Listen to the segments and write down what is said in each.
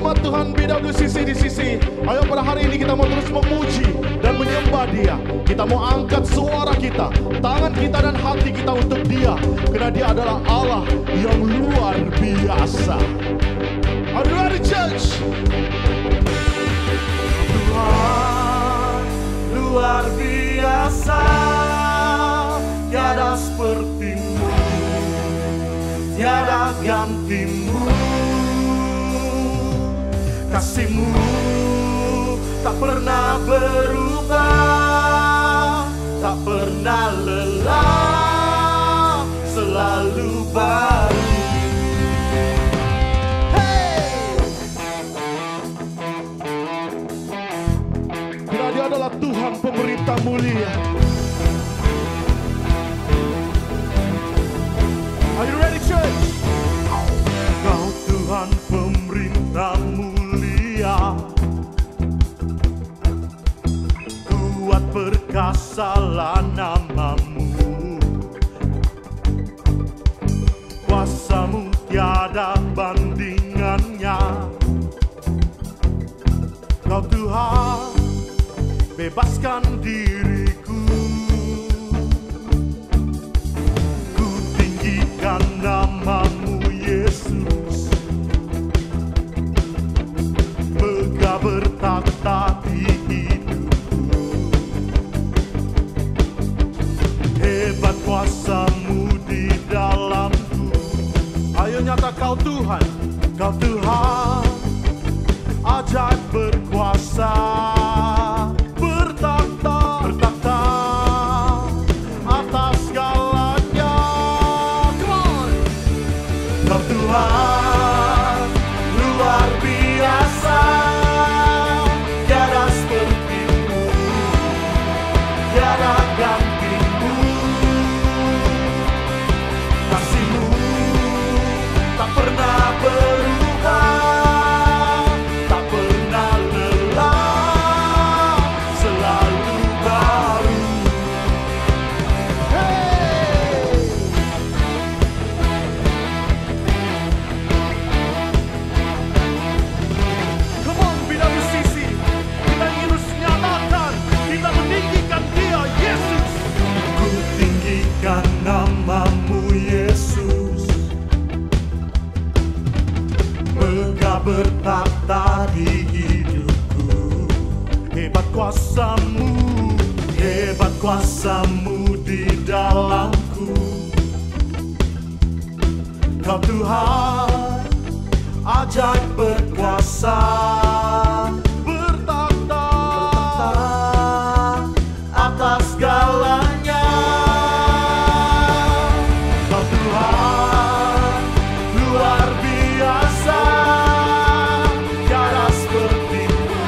umat Tuhan BWCC di sisi. Ayo pada hari ini kita mau terus memuji dan menyembah Dia. Kita mau angkat suara kita, tangan kita dan hati kita untuk Dia, karena Dia adalah Allah yang luar biasa. Are you ready, church? Tuhan luar biasa, tiada seperti-Mu, tiada ganti-Mu. Kasih-Mu tak pernah berubah, tak pernah lelah, selalu baru. Karena Dia adalah Tuhan pemerintah mulia. Are you ready, church? Kau Tuhan pemerintah mulia, kuat perkasalah nama-Mu, kuasa-Mu tiada bandingannya. Kau Tuhan bebaskan diriku, ku tinggikan nama-Mu Yesus, megah bertakhta di hidupku. Hebat kuasa-Mu di dalamku. Ayo nyata Kau Tuhan. Kau Tuhan ajaib berkuasa, bertakhta atas segalanya. Come on. Kau Tuhan luar biasa, tiada seperti-Mu, tiada ganti-Mu. Kasih-Mu tak pernah berubah, tak pernah lelah, selalu baru. Come on, BWCC. Kita ingin terus nyatakan, kita meninggikan Dia, Yesus. Ku tinggikan nama-Mu Yesus, megah bertakhta di hidupku. Hebat kuasa-Mu, Hebat kuasa-Mu di dalamku. Kau Tuhan ajaib berkuasa, bertakhta atas segalanya. Kau Tuhan luar biasa, tiada seperti-Mu,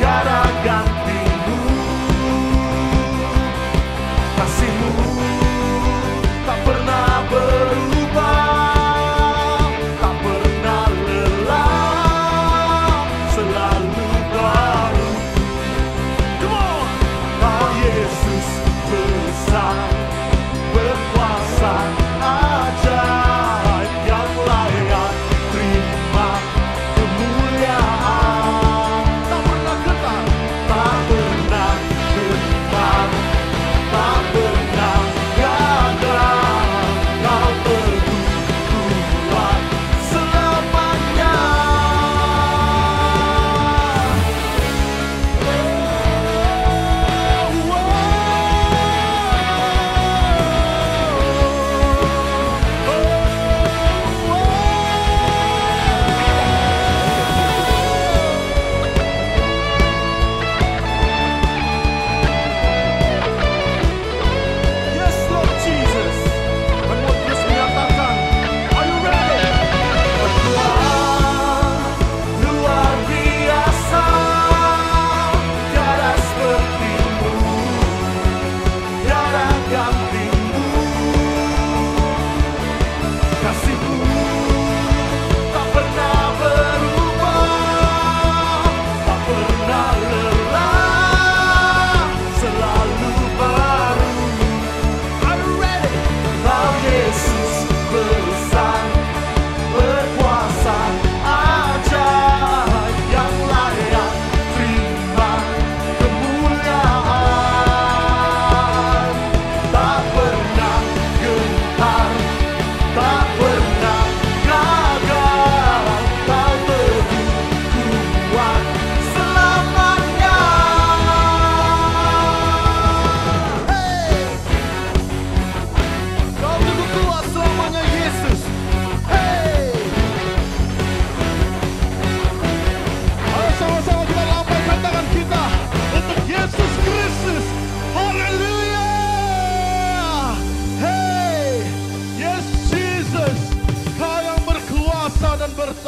tiada ganti-Mu. Kasih-Mu tak pernah berubah, tak pernah lelah,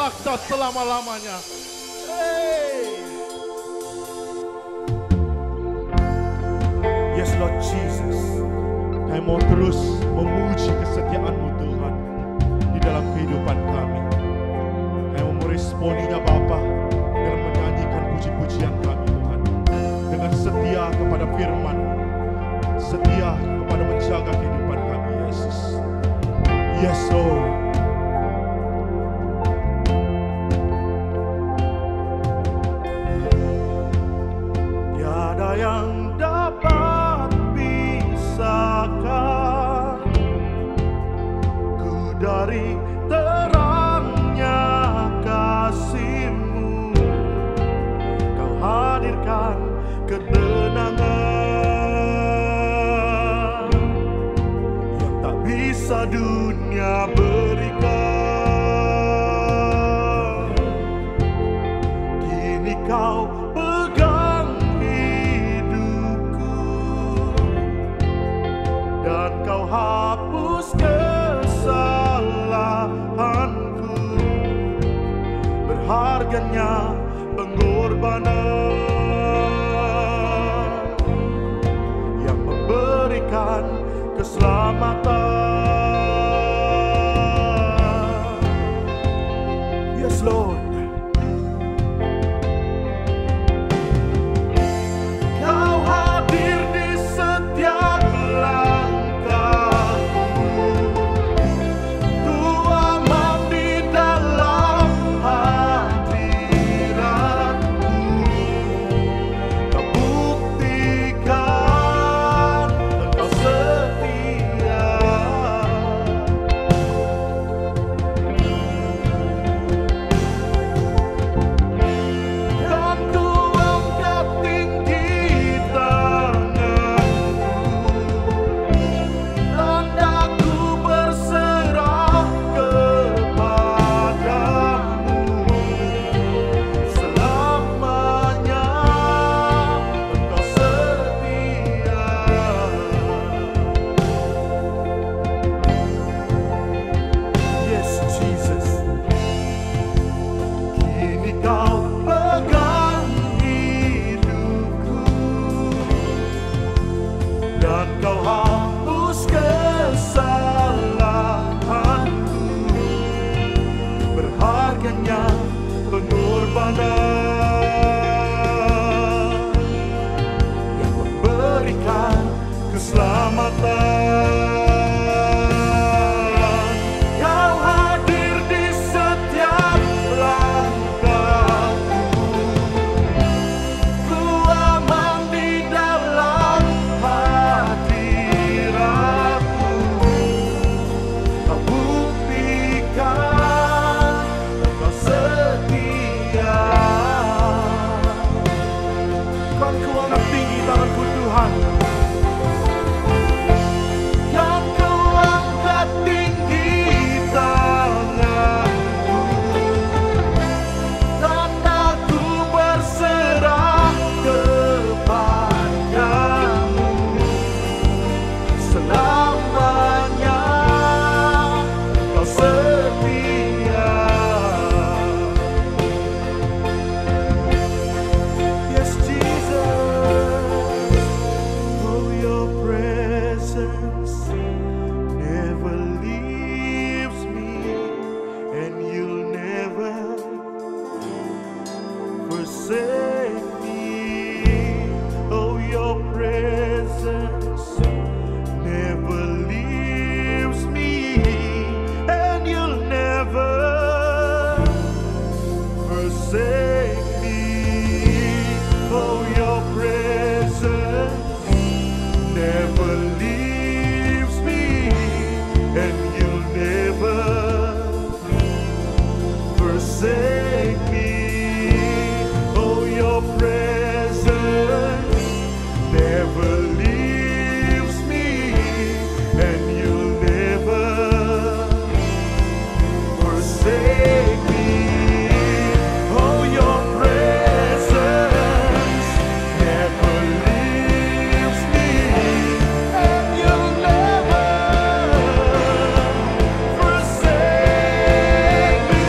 laknat selama-lamanya. Hey. Yes Lord Jesus, kami mau terus memuji kesetiaan-Mu Tuhan di dalam kehidupan kami. Kami mau meresponinya Bapa dengan menyanyikan puji-pujian kami Tuhan, dengan setia kepada firman, setia kepada menjaga kehidupan kami Yesus. Yes Lord. Tiada yang dapat pisahkan ku dari terangnya kasih-Mu. Kau hadirkan ketenangan yang tak bisa dunia berikan. Kini Kau pegang hidupku dan Kau hapus kesalahanku. Berharganya pengorbanan yang memberikan keselamatan. Yes Lord. Kau hadir di setiap langkahku. Ku aman di dalam hadirat-Mu. Kau buktikan Engkau setia. Dan ku angkat tinggi tanganku, tandaku berserah kepadamu. Selamanya Engkau setia. Yes Jesus. Kini Kau pegang hidupku dan Kau hapus kesalahanku. Berharganya pengorbanan yang memberikan keselamatan. Kau hadir di setiap langkahku. Ku aman di dalam hadirat-Mu. Kau buktikan Engkau setia. Kan ku angkat tinggi tanganku Tuhan, kan ku angkat tinggi tanganku, tandaku berserah kepadamu. Selamanya Kau setia. Yes Jesus, oh Your presence never leaves me, and You'll never forsake me. Oh Your presence never leaves me, and You'll never forsake me. Oh Your presence never leaves me, and You'll never forsake me. Oh Your presence never leaves me, and You'll never forsake me. Oh Your presence never leaves me, and You'll never forsake me.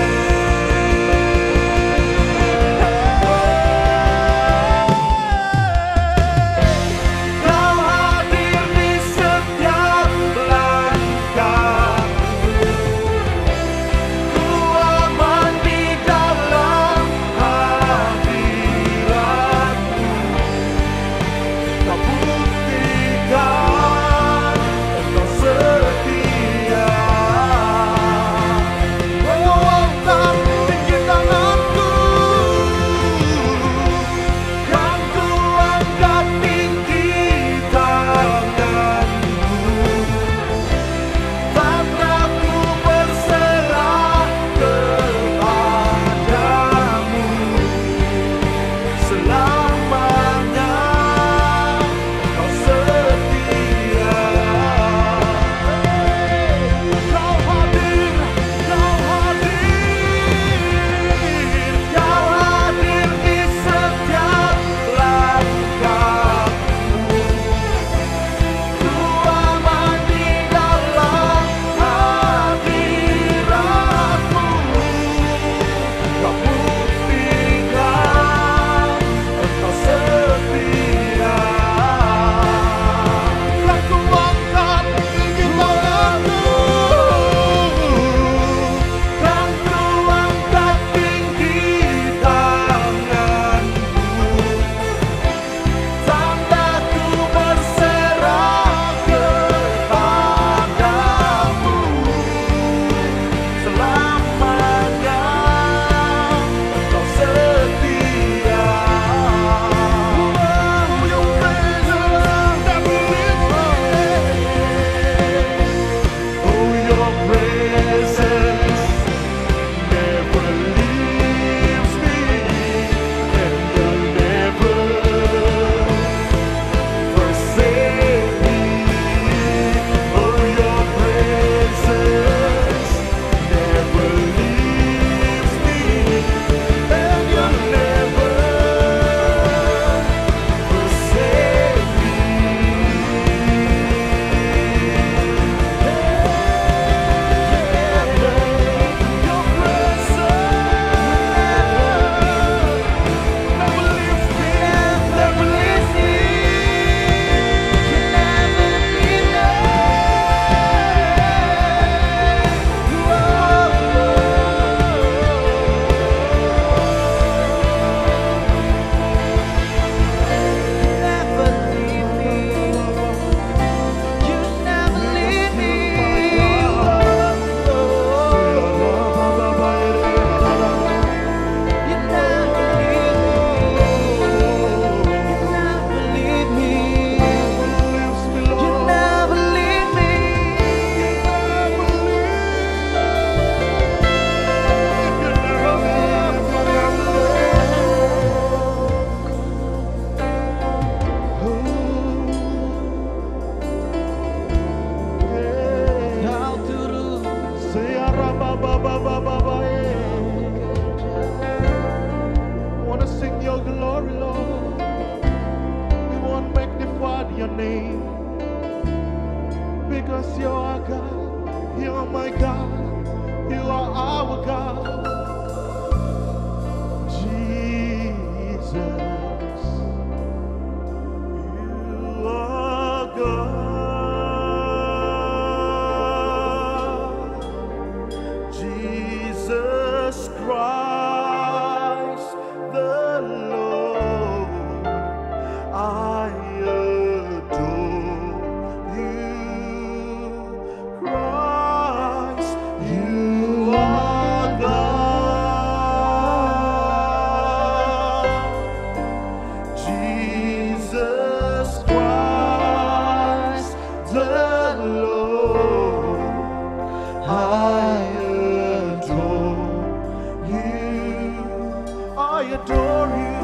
adore you.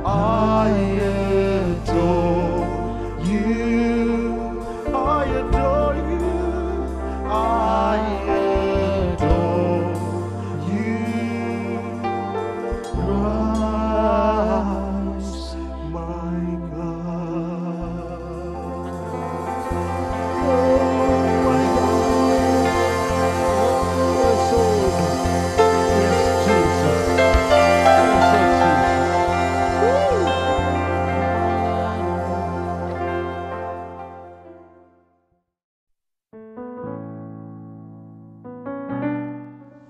I adore you. I adore you. I adore you. Christ, my God. Oh my God. Yes, Lord. Yes, Jesus. Yes, Jesus. Woo.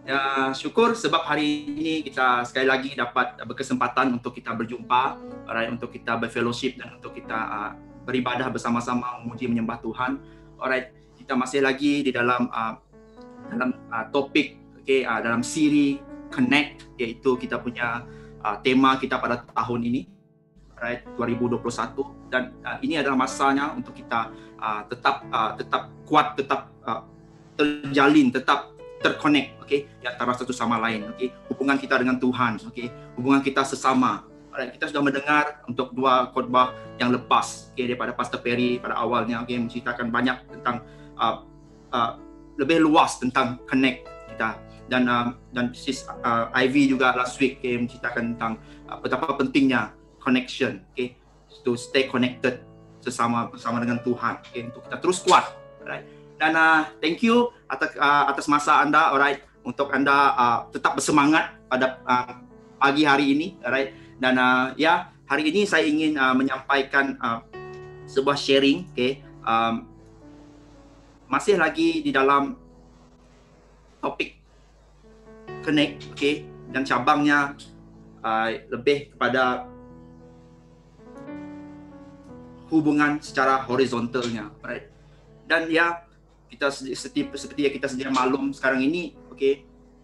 Ya, syukur sebab hari ini kita sekali lagi dapat berkesempatan untuk kita berjumpa, alright, untuk kita berfellowship dan untuk kita beribadah bersama-sama memuji menyembah Tuhan. Alright, kita masih lagi di dalam topik, dalam siri Connect, iaitu kita punya tema kita pada tahun ini, alright, 2021, dan ini adalah masanya untuk kita tetap kuat, tetap terjalin, tetap terconnect, di antara satu sama lain, hubungan kita dengan Tuhan, hubungan kita sesama. Alright, kita sudah mendengar untuk dua khotbah yang lepas, daripada Pastor Perry pada awalnya, menceritakan banyak tentang lebih luas tentang connect kita, dan Sis Ivy juga last week, menceritakan tentang betapa pentingnya connection, to stay connected bersama dengan Tuhan, untuk kita terus kuat, alright. Dan thank you atas masa anda, alright, untuk anda tetap bersemangat pada pagi hari ini, alright. Dan hari ini saya ingin menyampaikan sebuah sharing, masih lagi di dalam topik Connect, dan cabangnya lebih kepada hubungan secara horizontalnya, alright. Dan kita seperti yang kita sedia maklum sekarang ini,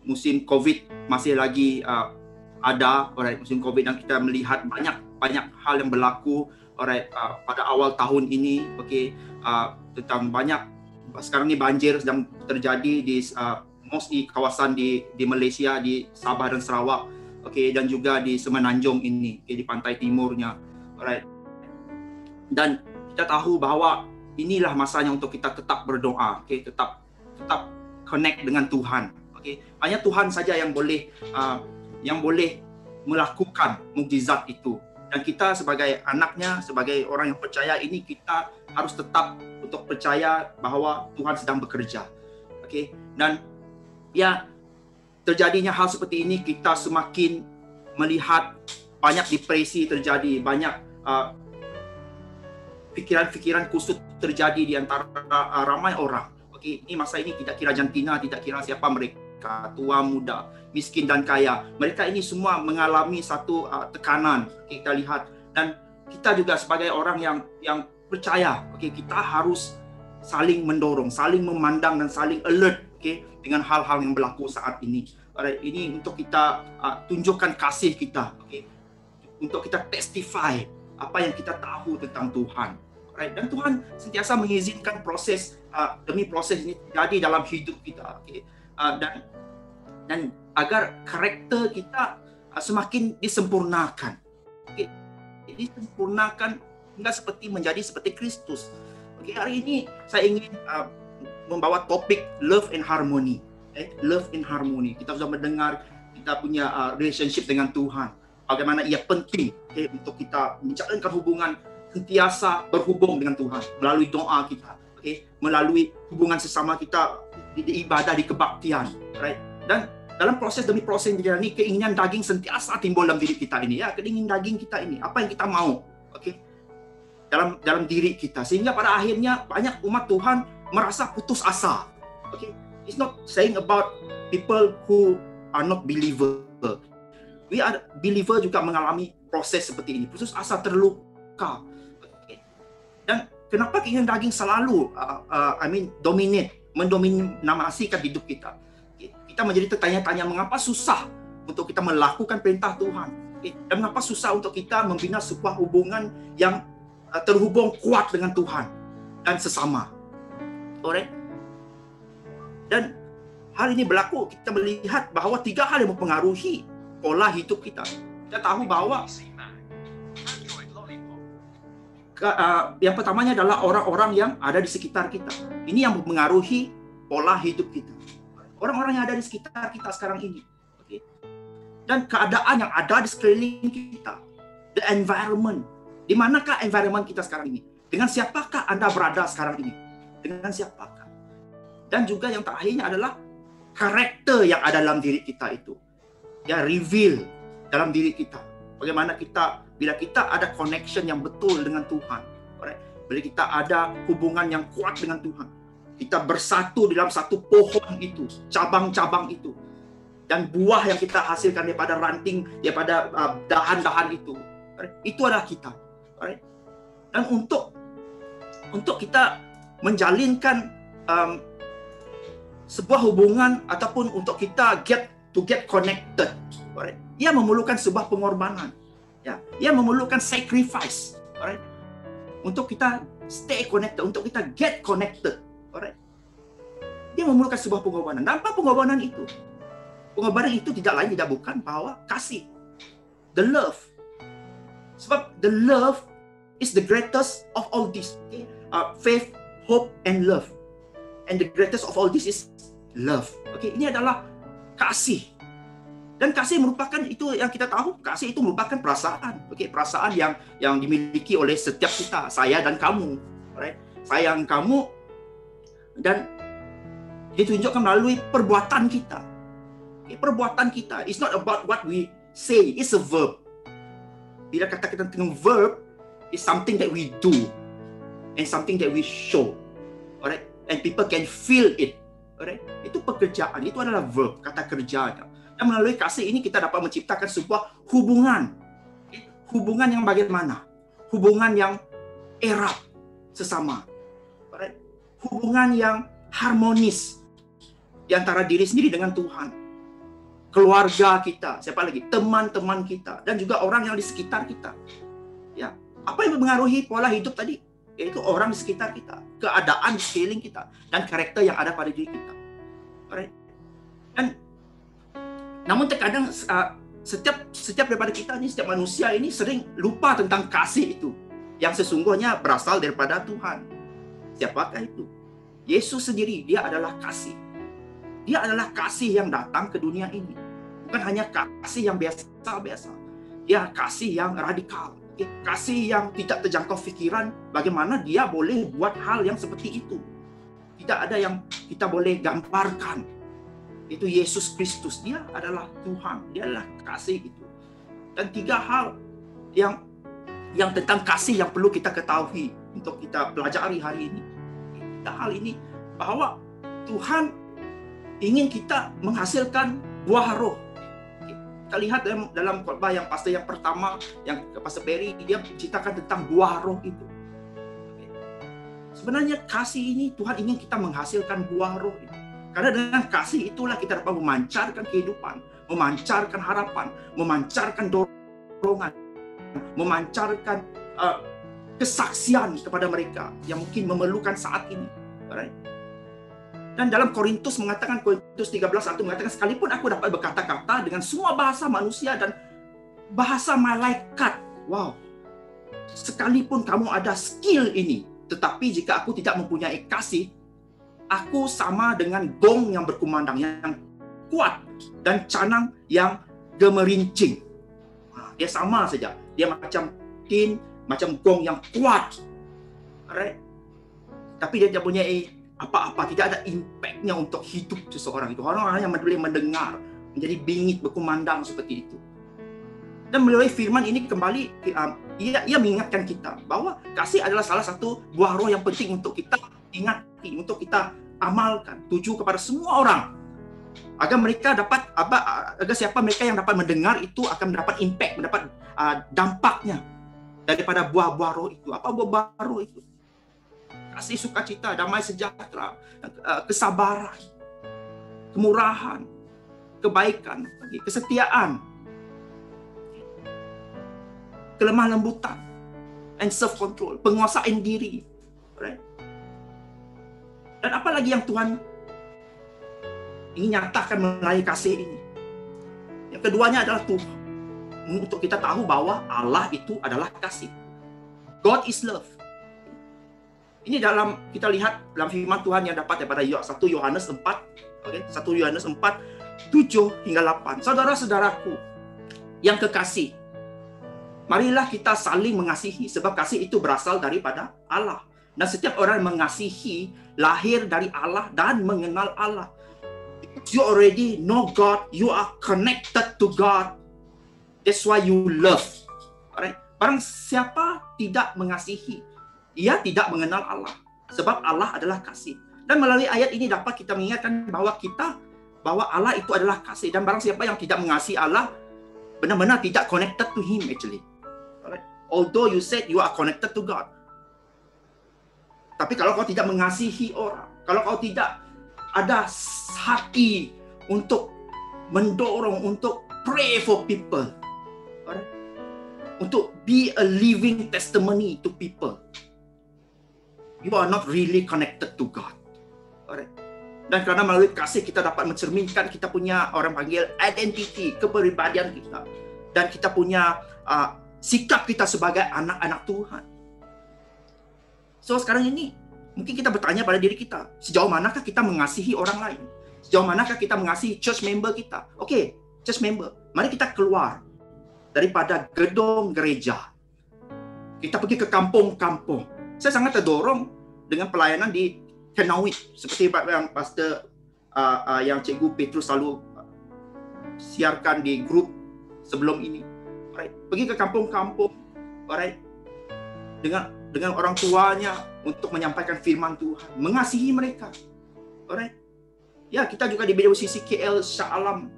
musim COVID masih lagi ada, alright, musim COVID, dan kita melihat banyak hal yang berlaku, alright, pada awal tahun ini, tentang banyak sekarang ini banjir sedang terjadi di mostly kawasan di Malaysia, di Sabah dan Sarawak, dan juga di Semenanjung ini, di pantai timurnya, alright. Dan kita tahu bahawa inilah masanya untuk kita tetap berdoa, tetap connect dengan Tuhan. Hanya Tuhan saja yang boleh melakukan mukjizat itu. Dan kita sebagai anaknya, sebagai orang yang percaya ini, kita harus tetap untuk percaya bahawa Tuhan sedang bekerja. Dan terjadinya hal seperti ini, kita semakin melihat banyak depresi terjadi, banyak pikiran-pikiran kusut terjadi di antara ramai orang. Ini masa ini tidak kira jantina, tidak kira siapa mereka, tua, muda, miskin dan kaya. Mereka ini semua mengalami satu tekanan, kita lihat. Dan kita juga sebagai orang yang percaya, kita harus saling mendorong, saling memandang dan saling alert, dengan hal-hal yang berlaku saat ini. Ini untuk kita tunjukkan kasih kita, untuk kita testify apa yang kita tahu tentang Tuhan. Dan Tuhan sentiasa mengizinkan proses demi proses ini terjadi dalam hidup kita, dan agar karakter kita semakin disempurnakan, disempurnakan hingga menjadi seperti Kristus. Hari ini saya ingin membawa topik love and harmony. Love and harmony. Kita sudah mendengar kita punya relationship dengan Tuhan, bagaimana ia penting, untuk kita menjalankan hubungan, sentiasa berhubung dengan Tuhan melalui doa kita, melalui hubungan sesama kita di ibadah, di kebaktian, right? Dan dalam proses demi proses yang dijalani, keinginan daging sentiasa timbul dalam diri kita ini, keinginan daging kita ini, apa yang kita mau, dalam diri kita, sehingga pada akhirnya banyak umat Tuhan merasa putus asa. It's not saying about people who are not believer. We are believer juga mengalami proses seperti ini, putus asa, terluka. Dan kenapa keinginan daging selalu mendominasikan hidup kita? Kita menjadi tertanya-tanya mengapa susah untuk kita melakukan perintah Tuhan, dan mengapa susah untuk kita membina sebuah hubungan yang terhubung kuat dengan Tuhan dan sesama. Alright? Dan hal ini berlaku, kita melihat bahawa 3 hal yang mempengaruhi pola hidup kita. Kita tahu bahwa yang pertamanya adalah orang-orang yang ada di sekitar kita. Ini yang mempengaruhi pola hidup kita. Orang-orang yang ada di sekitar kita sekarang ini. Okay? Dan keadaan yang ada di sekeliling kita. The environment. Di manakah environment kita sekarang ini? Dengan siapakah Anda berada sekarang ini? Dengan siapakah? Dan juga yang terakhirnya adalah karakter yang ada dalam diri kita itu. Ya, reveal dalam diri kita. Bagaimana kita, bila kita ada connection yang betul dengan Tuhan. Alright? Bila kita ada hubungan yang kuat dengan Tuhan. Kita bersatu dalam satu pohon itu, cabang-cabang itu. Dan buah yang kita hasilkan daripada ranting, daripada dahan-dahan itu. Alright? Itu adalah kita. Alright? Dan untuk kita menjalinkan sebuah hubungan ataupun untuk kita get connected, alright? Ia memerlukan sebuah pengorbanan, ya. Ia memerlukan sacrifice, alright? Untuk kita stay connected, untuk kita get connected, alright? Dia memerlukan sebuah pengorbanan. Dan apa pengorbanan itu? Pengorbanan itu tidak lain tidak bukan bahwa kasih, the love. Sebab the love is the greatest of all this. Okay? Faith, hope, and love. And the greatest of all this is love. Okay, ini adalah kasih. Dan kasih merupakan itu yang kita tahu, kasih itu merupakan perasaan. Okay, perasaan yang dimiliki oleh setiap kita, saya dan kamu. Right? Sayang kamu dan ditunjukkan melalui perbuatan kita. Okay, perbuatan kita. It's not about what we say, it's a verb. Bila kata kita tentang verb, it's something that we do and something that we show. Alright? And people can feel it. Alright? Itu pekerjaan, itu adalah verb, kata kerja. Dan melalui kasih ini kita dapat menciptakan sebuah hubungan. Hubungan yang bagaimana? Hubungan yang erat sesama. Alright? Hubungan yang harmonis di antara diri sendiri dengan Tuhan. Keluarga kita, siapa lagi? Teman-teman kita dan juga orang yang di sekitar kita. Ya, apa yang mempengaruhi pola hidup tadi? Yaitu orang di sekitar kita, keadaan di sekeliling kita, dan karakter yang ada pada diri kita. Alright? Dan namun terkadang setiap daripada kita ini, setiap manusia ini sering lupa tentang kasih itu yang sesungguhnya berasal daripada Tuhan. Siapakah itu? Yesus sendiri, dia adalah kasih. Dia adalah kasih yang datang ke dunia ini. Bukan hanya kasih yang biasa-biasa. Dia kasih yang radikal. Kasih yang tidak terjangkau fikiran, bagaimana dia boleh buat hal yang seperti itu. Tidak ada yang kita boleh gambarkan. Itu Yesus Kristus, dia adalah Tuhan, dia adalah kasih itu. Dan 3 hal yang tentang kasih yang perlu kita ketahui untuk kita pelajari hari ini. 3 hal ini, bahwa Tuhan ingin kita menghasilkan buah roh. Kita lihat dalam khotbah yang pastor yang pertama, yang Pastor Perry, dia ceritakan tentang buah roh itu. Sebenarnya kasih ini Tuhan ingin kita menghasilkan buah roh itu. Karena dengan kasih itulah kita dapat memancarkan kehidupan, memancarkan harapan, memancarkan dorongan, memancarkan kesaksian kepada mereka yang mungkin memerlukan saat ini. Alright? Dan dalam Korintus 13:1 mengatakan, sekalipun aku dapat berkata-kata dengan semua bahasa manusia dan bahasa malaikat. Wow. Sekalipun kamu ada skill ini, tetapi jika aku tidak mempunyai kasih, aku sama dengan gong yang berkumandang, yang kuat, dan canang yang gemerincing. Dia sama saja. Dia macam tin, macam gong yang kuat. Alright? Tapi dia tidak punya apa-apa, tidak ada impact-nya untuk hidup seseorang itu. Orang-orang yang boleh mendengar, menjadi bingit, berkumandang seperti itu. Dan melalui firman ini kembali, ia mengingatkan kita bahwa kasih adalah salah satu buah roh yang penting untuk kita ingati, untuk kita amalkan, tuju kepada semua orang. Agar mereka dapat, agar siapa mereka yang dapat mendengar itu akan mendapat impact, mendapat dampaknya daripada buah-buah roh itu. Apa buah roh itu? Kasih, sukacita, damai sejahtera, kesabaran, kemurahan, kebaikan, kesetiaan, kelemah lembutan, and self-control, penguasaan diri. Right? Dan apa lagi yang Tuhan ingin nyatakan melalui kasih ini? Yang keduanya adalah Tuhan. Untuk kita tahu bahwa Allah itu adalah kasih. God is love. Ini kita lihat dalam firman Tuhan yang dapat daripada 1 Yohanes 4, okay? 1 Yohanes 4, 7 hingga 8. Saudara-saudaraku yang kekasih, marilah kita saling mengasihi, sebab kasih itu berasal daripada Allah. Dan setiap orang yang mengasihi lahir dari Allah dan mengenal Allah. You already know God, you are connected to God. That's why you love. Alright? Barang siapa tidak mengasihi, ia tidak mengenal Allah. Sebab Allah adalah kasih. Dan melalui ayat ini dapat kita mengingatkan bahwa Allah itu adalah kasih. Dan barang siapa yang tidak mengasihi Allah, benar-benar tidak connected to Him actually. Alright? Although you said you are connected to God. Tapi kalau kau tidak mengasihi orang, kalau kau tidak ada hati untuk mendorong, untuk pray for people, alright? Untuk be a living testimony to people, you are not really connected to God. Alright? Dan karena melalui kasih kita dapat mencerminkan kita punya, orang panggil, identity, kepribadian kita. Dan kita punya sikap kita sebagai anak-anak Tuhan. So sekarang ini, mungkin kita bertanya pada diri kita, sejauh manakah kita mengasihi orang lain? Sejauh manakah kita mengasihi church member kita? Oke, church member, mari kita keluar daripada gedung gereja. Kita pergi ke kampung-kampung. Saya sangat terdorong dengan pelayanan di Kenawit, seperti yang pastor yang Cikgu Petrus selalu siarkan di grup sebelum ini. Alright. Pergi ke kampung-kampung, alright, dengan orang tuanya untuk menyampaikan firman Tuhan, mengasihi mereka. Alright. Ya, kita juga di BWCC KL Shah Alam,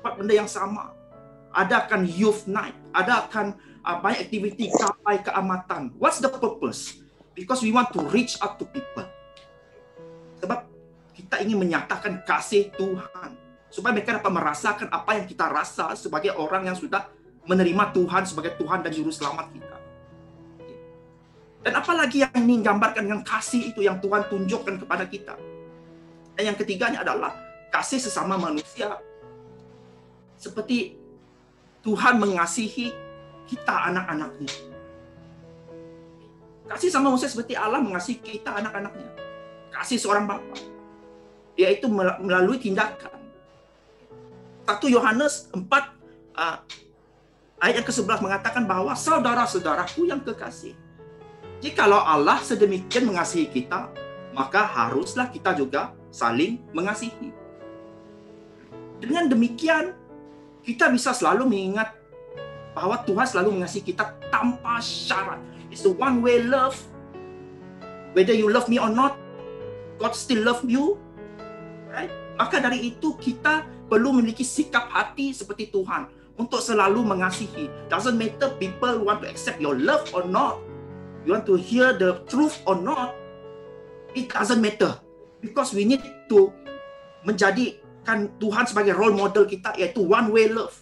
benda yang sama. Adakan youth night, adakan banyak aktiviti gapai keamatan. What's the purpose? Because we want to reach out to people. Sebab kita ingin menyatakan kasih Tuhan, supaya mereka dapat merasakan apa yang kita rasa sebagai orang yang sudah menerima Tuhan sebagai Tuhan dan Juru Selamat kita. Dan apalagi yang ingin gambarkan dengan kasih itu yang Tuhan tunjukkan kepada kita. Dan yang ketiganya adalah kasih sesama manusia. Seperti Tuhan mengasihi kita anak-anaknya. Kasih sama manusia seperti Allah mengasihi kita anak-anaknya. Kasih seorang bapa, yaitu melalui tindakan. 1 Yohanes 4 ayat yang ke-11 mengatakan bahwa saudara-saudaraku yang kekasih, jikalau Allah sedemikian mengasihi kita, maka haruslah kita juga saling mengasihi. Dengan demikian, kita bisa selalu mengingat bahwa Tuhan selalu mengasihi kita tanpa syarat. It's the one-way love. Whether you love me or not, God still love you. Right? Maka dari itu kita perlu memiliki sikap hati seperti Tuhan untuk selalu mengasihi. Doesn't matter people want to accept your love or not. You want to hear the truth or not. It doesn't matter. Because we need to menjadikan Tuhan sebagai role model kita, yaitu one-way love.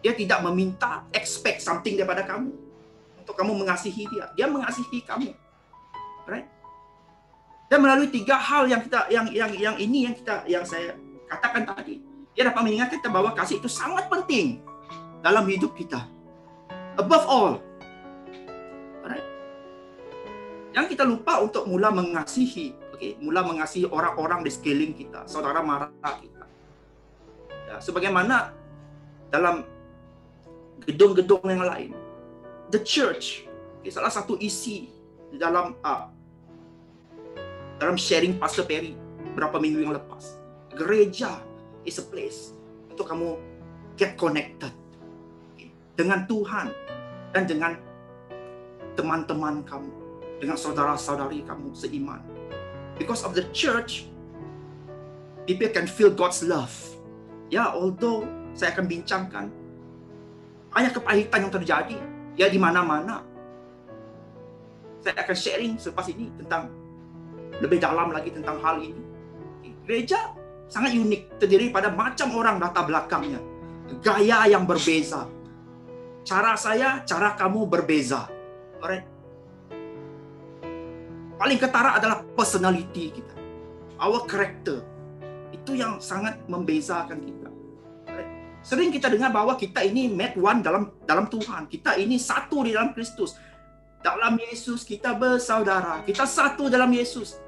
Dia tidak meminta, expect something daripada kamu untuk kamu mengasihi dia. Dia mengasihi kamu. Right? Dan melalui 3 hal yang saya katakan tadi, dia dapat mengingatkan kita bahwa kasih itu sangat penting dalam hidup kita. Above all, right? Yang kita lupa untuk mula mengasihi, mula mengasihi orang-orang di sekeliling kita, saudara mara kita. Ya, sebagaimana dalam gedung-gedung yang lain, the church, salah satu isi di dalam sharing Pastor Perry beberapa minggu yang lepas. Gereja is a place untuk kamu get connected dengan Tuhan dan dengan teman-teman kamu, dengan saudara-saudari kamu seiman. Because of the church, people can feel God's love. Ya, although saya akan bincangkan banyak kepahitan yang terjadi ya di mana-mana. Saya akan sharing selepas ini tentang lebih dalam lagi tentang hal ini. Gereja sangat unik, terdiri pada macam orang latar belakangnya, gaya yang berbeza. Cara saya, cara kamu berbeza. Alright. Paling ketara adalah personality kita, our character. Itu yang sangat membezakan kita. Sering kita dengar bahwa kita ini made one dalam Tuhan. Kita ini satu di dalam Kristus. Dalam Yesus kita bersaudara. Kita satu dalam Yesus.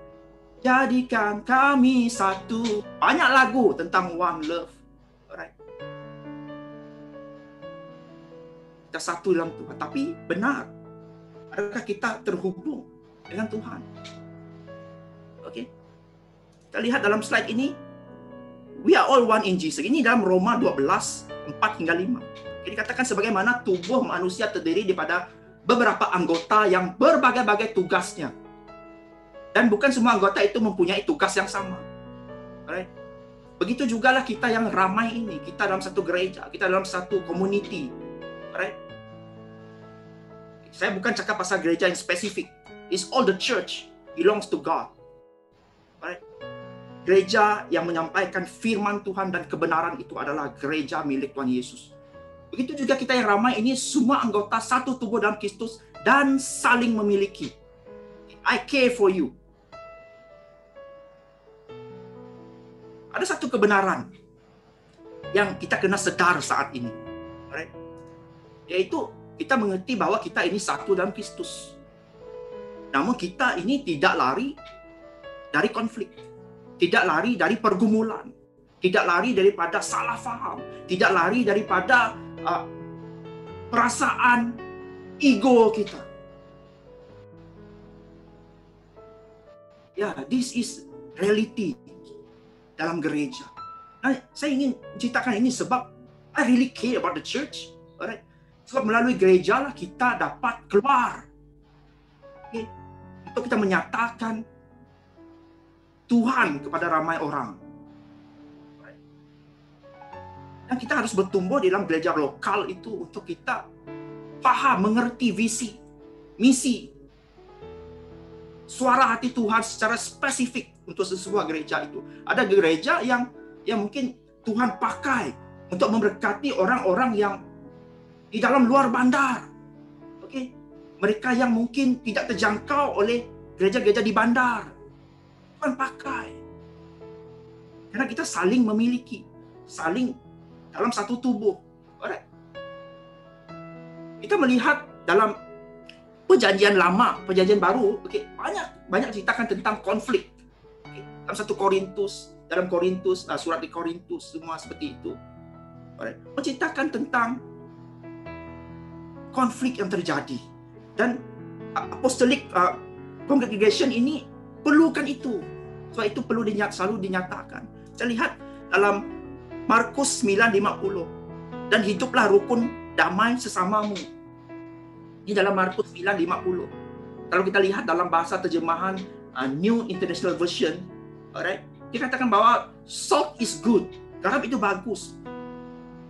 Jadikan kami satu. Banyak lagu tentang one love. Alright. Kita satu dalam Tuhan. Tapi benar, adakah kita terhubung dengan Tuhan? Oke. Kita lihat dalam slide ini. We are all one in Jesus. Ini dalam Roma 12, 4 hingga 5. Jadi katakan sebagaimana tubuh manusia terdiri daripada beberapa anggota yang berbagai-bagai tugasnya. Dan bukan semua anggota itu mempunyai tugas yang sama. Alright? Begitu jugalah kita yang ramai ini. Kita dalam satu gereja. Kita dalam satu community. Alright? Saya bukan cakap pasal gereja yang spesifik. It's all the church belongs to God. Alright? Gereja yang menyampaikan firman Tuhan dan kebenaran itu adalah gereja milik Tuhan Yesus. Begitu juga kita yang ramai ini semua anggota satu tubuh dalam Kristus dan saling memiliki. I care for you. Ada satu kebenaran yang kita kena sedar saat ini. Right? Yaitu kita mengerti bahwa kita ini satu dalam Kristus. Namun kita ini tidak lari dari konflik. Tidak lari dari pergumulan, tidak lari daripada salah faham, tidak lari daripada perasaan ego kita. Ya, this is reality dalam gereja. Nah, saya ingin ceritakan ini sebab I really care about the church. Alright? Sebab melalui gereja lah kita dapat keluar. Okay? Untuk kita menyatakan Tuhan kepada ramai orang. Dan kita harus bertumbuh di dalam gereja lokal itu untuk kita paham, mengerti visi, misi, suara hati Tuhan secara spesifik untuk sebuah gereja itu. Ada gereja yang mungkin Tuhan pakai untuk memberkati orang-orang yang di dalam luar bandar. Oke, mereka yang mungkin tidak terjangkau oleh gereja-gereja di bandar. Tuhan pakai. Karena kita saling memiliki, saling dalam satu tubuh. Alright. Kita melihat dalam perjanjian lama, perjanjian baru, banyak ceritakan tentang konflik. Dalam 1 Korintus, surat di Korintus, semua seperti itu. Alright. Menceritakan tentang konflik yang terjadi. Dan apostolic congregation ini perlukan itu. Sebab itu perlu selalu dinyatakan. Saya lihat dalam Markus 9:50. Dan hiduplah rukun damai sesamamu. Ini dalam Markus 9:50. Kalau kita lihat dalam bahasa terjemahan New International Version, alright, dikatakan bahwa salt is good. Garam itu bagus.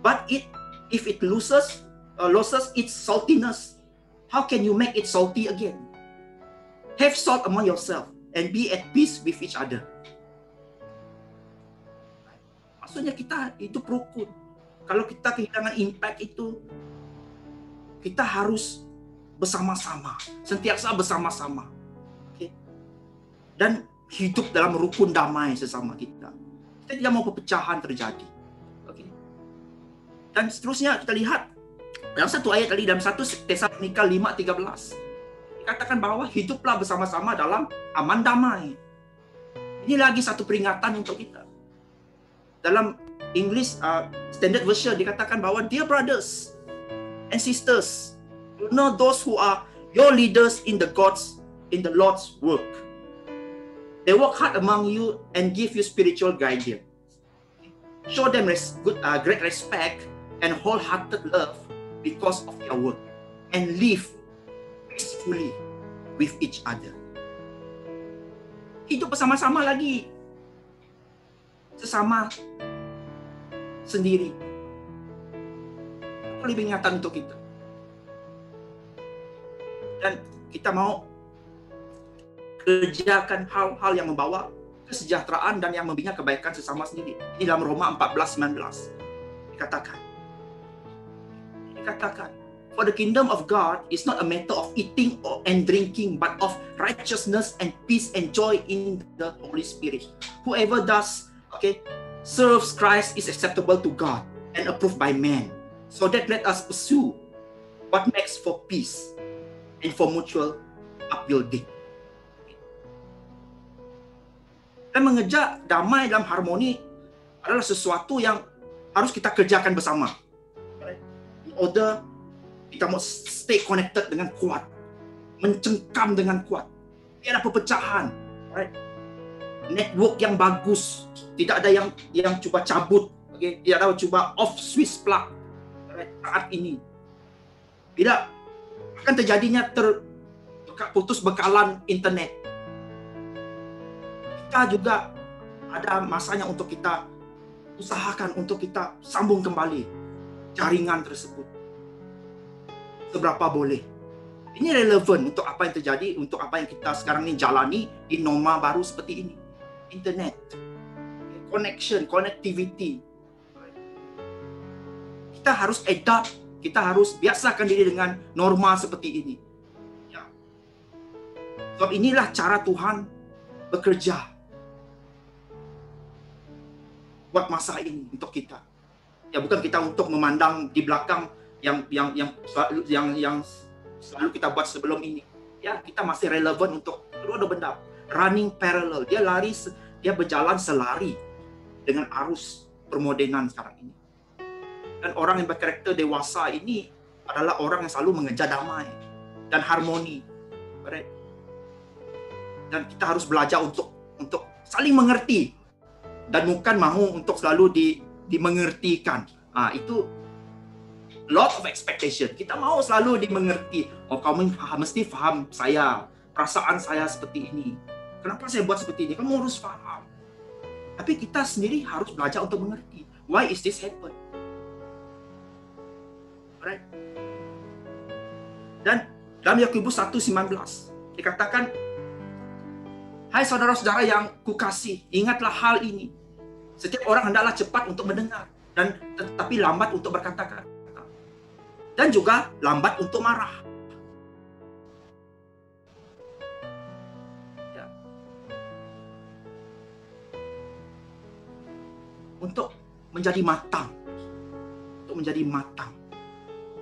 But if it loses its saltiness, how can you make it salty again? Have salt among yourself and be at peace with each other. Maksudnya kita itu rukun. Kalau kita kehilangan impact itu, kita harus bersama-sama, sentiasa bersama-sama. Okay? Dan hidup dalam rukun damai sesama kita. Kita tidak mau perpecahan terjadi. Okay? Dan seterusnya kita lihat dalam satu ayat tadi, dalam 1 Tesalonika 5:13. Katakan bahwa hiduplah bersama-sama dalam aman damai. Ini lagi satu peringatan untuk kita. Dalam English Standard Version dikatakan bahwa dear brothers and sisters, you know those who are your leaders in the Lord's work. They work hard among you and give you spiritual guidance. Show them great respect and wholehearted love because of their work, and live peacefully with each other. Hidup bersama-sama lagi. Sesama sendiri. Lebih ingatan untuk kita. Dan kita mau kerjakan hal-hal yang membawa kesejahteraan dan yang membina kebaikan sesama sendiri. Ini dalam Roma 14:19. Dikatakan, for the kingdom of God is not a matter of eating and drinking, but of righteousness and peace and joy in the Holy Spirit. Whoever serves Christ is acceptable to God. and approved by man. So that let us pursue what makes for peace and for mutual upbuilding. Dan mengejar damai dalam harmoni adalah sesuatu yang harus kita kerjakan bersama. In order kita mau stay connected dengan kuat, mencengkam dengan kuat. Tidak ada perpecahan. Right? Network yang bagus, tidak ada yang cuba cabut, okay? Tidak ada cuba off switch plug. Right? Saat ini tidak akan terjadinya putus bekalan internet. Kita juga ada masanya untuk kita usahakan untuk kita sambung kembali jaringan tersebut seberapa boleh. Ini relevan untuk apa yang terjadi, untuk apa yang kita sekarang ini jalani di norma baru seperti ini. Internet, connection, connectivity. Kita harus adapt, kita harus biasakan diri dengan norma seperti ini. Ya. Sebab inilah cara Tuhan bekerja buat masa ini untuk kita. Ya, bukan kita untuk memandang di belakang yang selalu kita buat sebelum ini. Ya, kita masih relevan untuk kedua benda. Running parallel, dia berjalan selari dengan arus permodernan sekarang ini. Dan orang yang berkarakter dewasa ini adalah orang yang selalu mengejar damai dan harmoni. Dan kita harus belajar untuk saling mengerti dan bukan mahu untuk selalu dimengertikan. Itu lot of expectation. Kita mau selalu dimengerti. Oh, kamu mesti faham saya, perasaan saya seperti ini. Kenapa saya buat seperti ini? Kamu harus faham. Tapi kita sendiri harus belajar untuk mengerti. Why is this happen? Right? Dan dalam Yakobus 1:19 dikatakan, hai saudara-saudara yang kukasih, ingatlah hal ini. Setiap orang hendaklah cepat untuk mendengar dan tetapi lambat untuk berkata-kata. Dan juga lambat untuk marah. Ya. Untuk menjadi matang.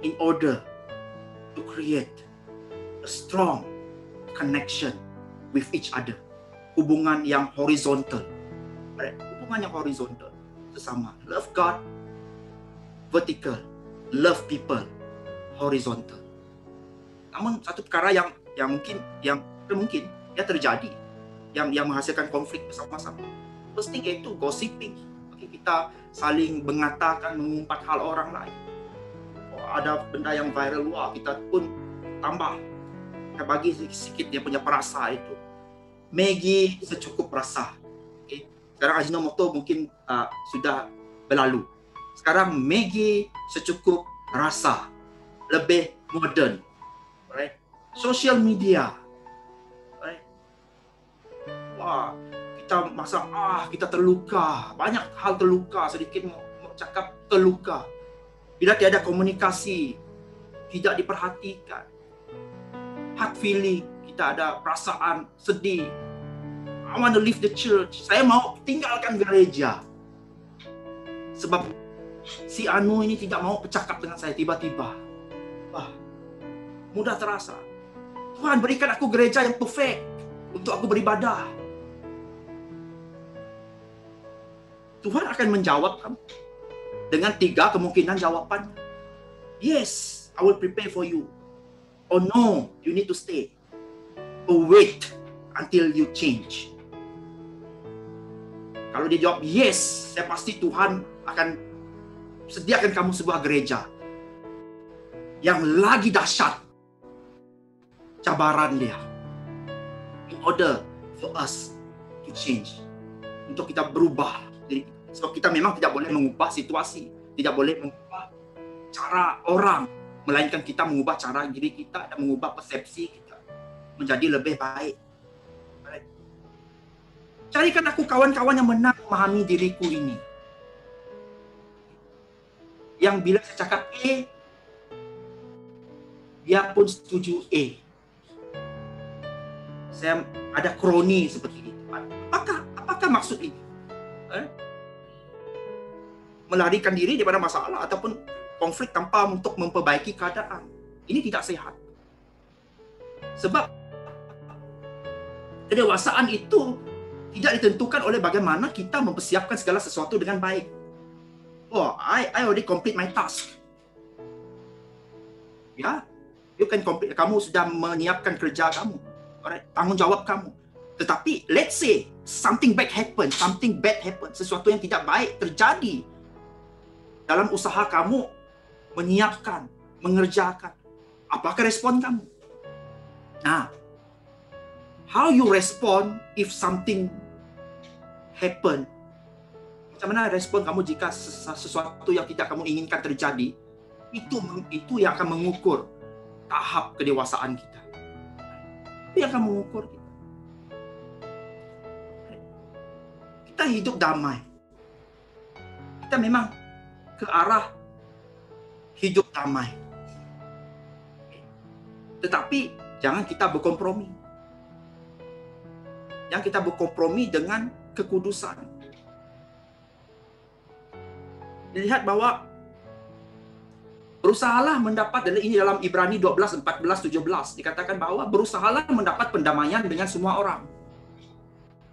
In order to create a strong connection with each other. Hubungan yang horizontal. Hubungan yang horizontal. Sesama. Love God. Vertical. Love people. Horizontal. Namun satu perkara yang mungkin terjadi yang menghasilkan konflik bersama-sama. First thing yaitu gossiping. Kita saling mengatakan, mengumpat hal orang lain. Ada benda yang viral, kita pun tambah. Kita bagi sedikit dia punya perasa itu. Maggi secukup rasa. Okay. Sekarang Ajinomoto mungkin sudah berlalu. Sekarang Maggi secukup rasa. Lebih modern. Right? Social media. Right? Wah, kita masang, kita terluka. Banyak hal terluka. Sedikit mau cakap terluka. Bila tiada komunikasi, tidak diperhatikan. Heart feeling, kita ada perasaan sedih. I want to leave the church. Saya mau tinggalkan gereja. Sebab si Anu ini tidak mau bercakap dengan saya tiba-tiba. Mudah terasa. Tuhan, berikan aku gereja yang perfect untuk aku beribadah. Tuhan akan menjawab kamu dengan 3 kemungkinan jawaban. Yes, I will prepare for you. Or no, you need to stay. Or wait until you change. Kalau dia jawab yes, saya pasti Tuhan akan sediakan kamu sebuah gereja yang lagi dahsyat cabaran dia. In order for us to change. Untuk kita berubah. Sebab kita memang tidak boleh mengubah situasi. Tidak boleh mengubah cara orang. Melainkan kita mengubah cara diri kita dan mengubah persepsi kita. Menjadi lebih baik. Carikan aku kawan-kawan yang benar memahami diriku ini. Yang bila saya cakap A, dia pun setuju A. Saya ada kroni seperti itu. Apakah maksud ini? melarikan diri daripada masalah ataupun konflik tanpa untuk memperbaiki keadaan. Ini tidak sehat. Sebab kedewasaan itu tidak ditentukan oleh bagaimana kita mempersiapkan segala sesuatu dengan baik. Oh, I already complete my task. Ya, you can complete. Kamu sudah menyiapkan kerja kamu, alright, tanggungjawab kamu. Tetapi let's say something bad happen, sesuatu yang tidak baik terjadi dalam usaha kamu menyiapkan, mengerjakan. Apakah respon kamu? Nah, how you respond if something happen? Macam mana respon kamu jika sesuatu yang tidak kamu inginkan terjadi? Itu yang akan mengukur tahap kedewasaan kita. Itu yang akan mengukur kita. Kita hidup damai. Kita memang ke arah hidup damai. Tetapi jangan kita berkompromi. Yang kita berkompromi dengan kekudusan. Dilihat bahwa berusahalah mendapat, ini dalam Ibrani 12, 14, 17 dikatakan bahwa berusahalah mendapat pendamaian dengan semua orang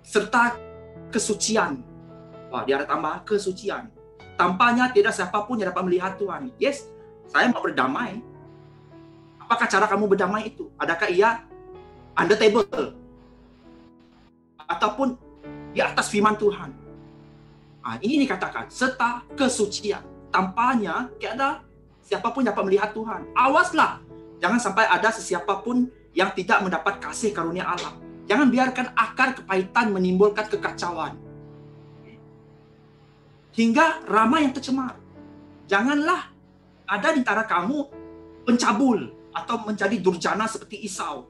serta kesucian. Wah, dia ada tambah kesucian. Tampaknya tidak siapapun yang dapat melihat Tuhan. Yes, saya mau berdamai. Apakah cara kamu berdamai itu? Adakah ia under table? Ataupun di atas firman Tuhan? Nah, ini dikatakan, serta kesucian. Tampaknya tiada siapapun dapat melihat Tuhan. Awaslah, jangan sampai ada sesiapapun yang tidak mendapat kasih karunia Allah. Jangan biarkan akar kepahitan menimbulkan kekacauan hingga ramai yang tercemar. Janganlah ada di antara kamu pencabul atau menjadi durjana seperti Esau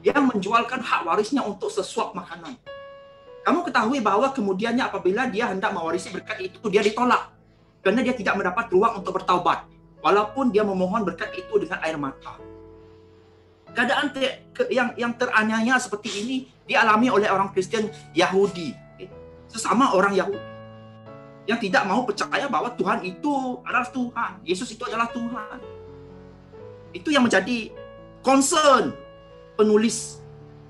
yang menjualkan hak warisnya untuk sesuap makanan. Kamu ketahui bahwa kemudiannya apabila dia hendak mewarisi berkat itu, dia ditolak karena dia tidak mendapat ruang untuk bertaubat, walaupun dia memohon berkat itu dengan air mata. Keadaan yang teraniaya seperti ini dialami oleh orang Kristen Yahudi, sesama orang Yahudi yang tidak mau percaya bahwa Tuhan itu adalah Tuhan, Yesus itu adalah Tuhan. Itu yang menjadi concern penulis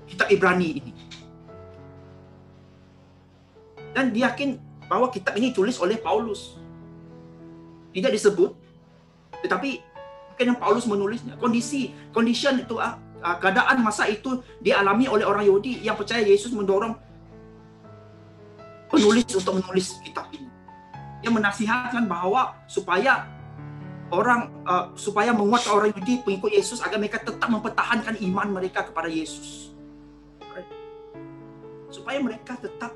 kitab Ibrani ini. Dan dia yakin bahwa kitab ini ditulis oleh Paulus. Tidak disebut, tetapi mungkin yang Paulus menulisnya. Condition itu, keadaan masa itu dialami oleh orang Yahudi yang percaya Yesus mendorong penulis untuk menulis kitab ini. Dia menasihatkan bahwa supaya menguatkan orang Yahudi pengikut Yesus agar mereka tetap mempertahankan iman mereka kepada Yesus. Supaya mereka tetap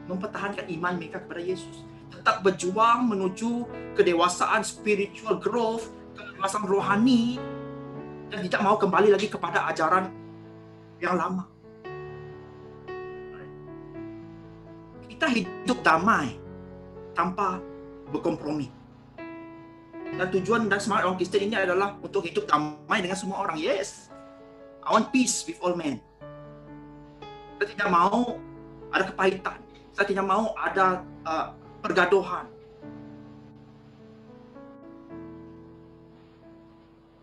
mempertahankan iman mereka kepada Yesus. Tetap berjuang menuju kedewasaan spiritual growth, kedewasaan rohani, dan tidak mau kembali lagi kepada ajaran yang lama. Kita hidup damai tanpa berkompromi. Dan tujuan dan semangat orang Kristen ini adalah untuk hidup damai dengan semua orang. Yes, I want peace with all men. Saya tidak mau ada kepahitan. Saya tidak mau ada pergaduhan.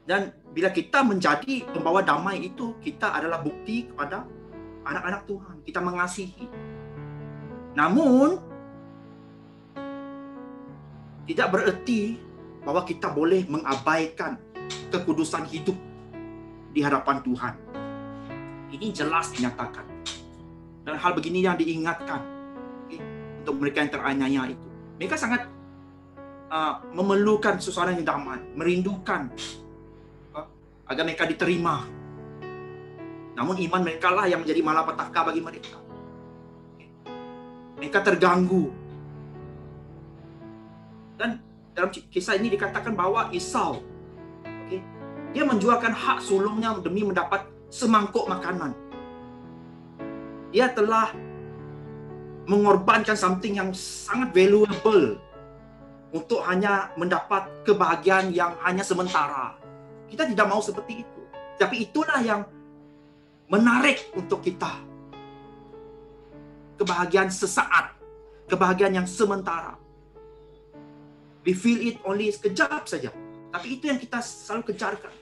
Dan bila kita menjadi pembawa damai itu, kita adalah bukti kepada anak-anak Tuhan. Kita mengasihi. Namun, tidak bererti bahwa kita boleh mengabaikan kekudusan hidup di hadapan Tuhan. Ini jelas dinyatakan. Dan hal begini yang diingatkan untuk mereka yang teraniaya itu. Mereka sangat memerlukan suasana yang damai, merindukan agar mereka diterima. Namun iman mereka lah yang menjadi malapetaka bagi mereka. Mereka terganggu. Dan dalam kisah ini dikatakan bahwa Esau, dia menjualkan hak sulungnya demi mendapat semangkuk makanan. Dia telah mengorbankan something yang sangat valuable untuk hanya mendapat kebahagiaan yang hanya sementara. Kita tidak mau seperti itu. Tapi itulah yang menarik untuk kita. Kebahagiaan sesaat, kebahagiaan yang sementara. We feel it only sekejap saja. Tapi itu yang kita selalu kejarkan.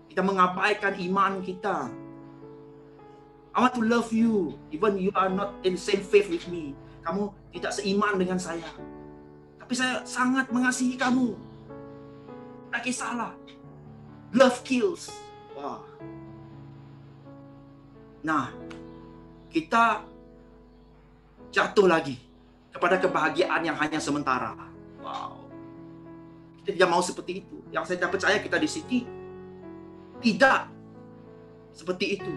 Kita mengabaikan iman kita. I want to love you, even you are not in the same faith with me. Kamu tidak seiman dengan saya. Tapi saya sangat mengasihi kamu. Tak kisahlah. Love kills. Wah. Nah, kita jatuh lagi kepada kebahagiaan yang hanya sementara. Wow. Kita tidak mau seperti itu. Yang saya percaya kita di sini tidak seperti itu.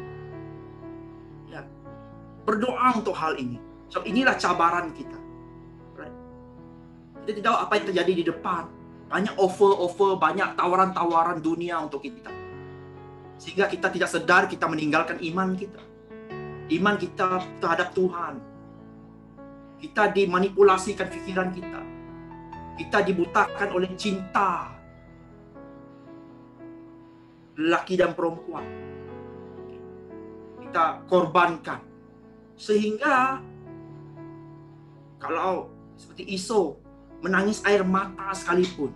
Ya. Berdoa untuk hal ini. So, inilah cabaran kita. Right? Kita tidak tahu apa yang terjadi di depan. Banyak offer, banyak tawaran-tawaran dunia untuk kita. Sehingga kita tidak sadar kita meninggalkan iman kita. Iman kita terhadap Tuhan. Kita dimanipulasikan pikiran kita. Kita dibutakan oleh cinta. Lelaki dan perempuan. Kita korbankan. Sehingga kalau seperti Esau menangis air mata sekalipun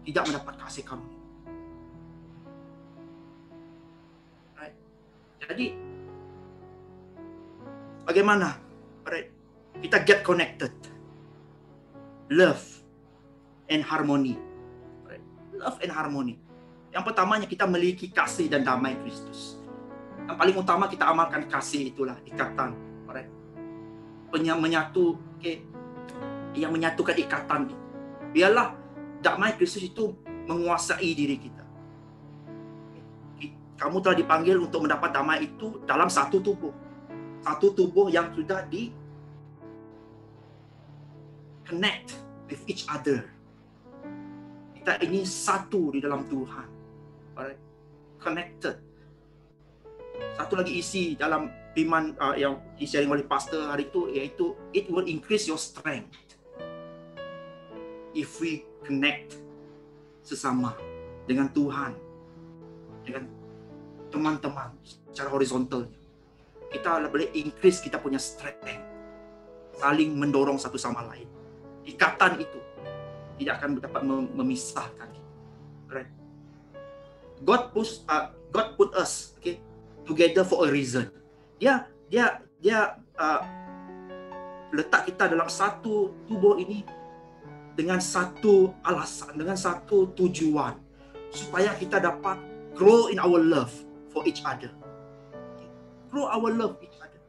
tidak mendapat kasih karunia. Right? Jadi bagaimana kita get connected? Love and harmony. Right? Love and harmony. Yang pertamanya kita memiliki kasih dan damai Kristus. Yang paling utama kita amalkan kasih, itulah ikatan. Right? Menyatu, okay? Yang menyatukan ikatan. Biarlah damai Kristus itu menguasai diri kita. Kamu telah dipanggil untuk mendapat damai itu dalam satu tubuh. Satu tubuh yang sudah di connect with each other. Kita ini satu di dalam Tuhan. Alright? Connected. Satu lagi isi dalam firman yang di-sharing oleh pastor hari itu, yaitu it will increase your strength if we connect sesama dengan Tuhan, dengan teman-teman secara horizontal. Kita boleh increase kita punya strength, saling mendorong satu sama lain. Ikatan itu tidak akan dapat memisahkan. Right? God put us, okay, together for a reason. Dia letak kita dalam satu tubuh ini dengan satu alasan, dengan satu tujuan, supaya kita dapat grow in our love for each other. Okay? Grow our love for each other.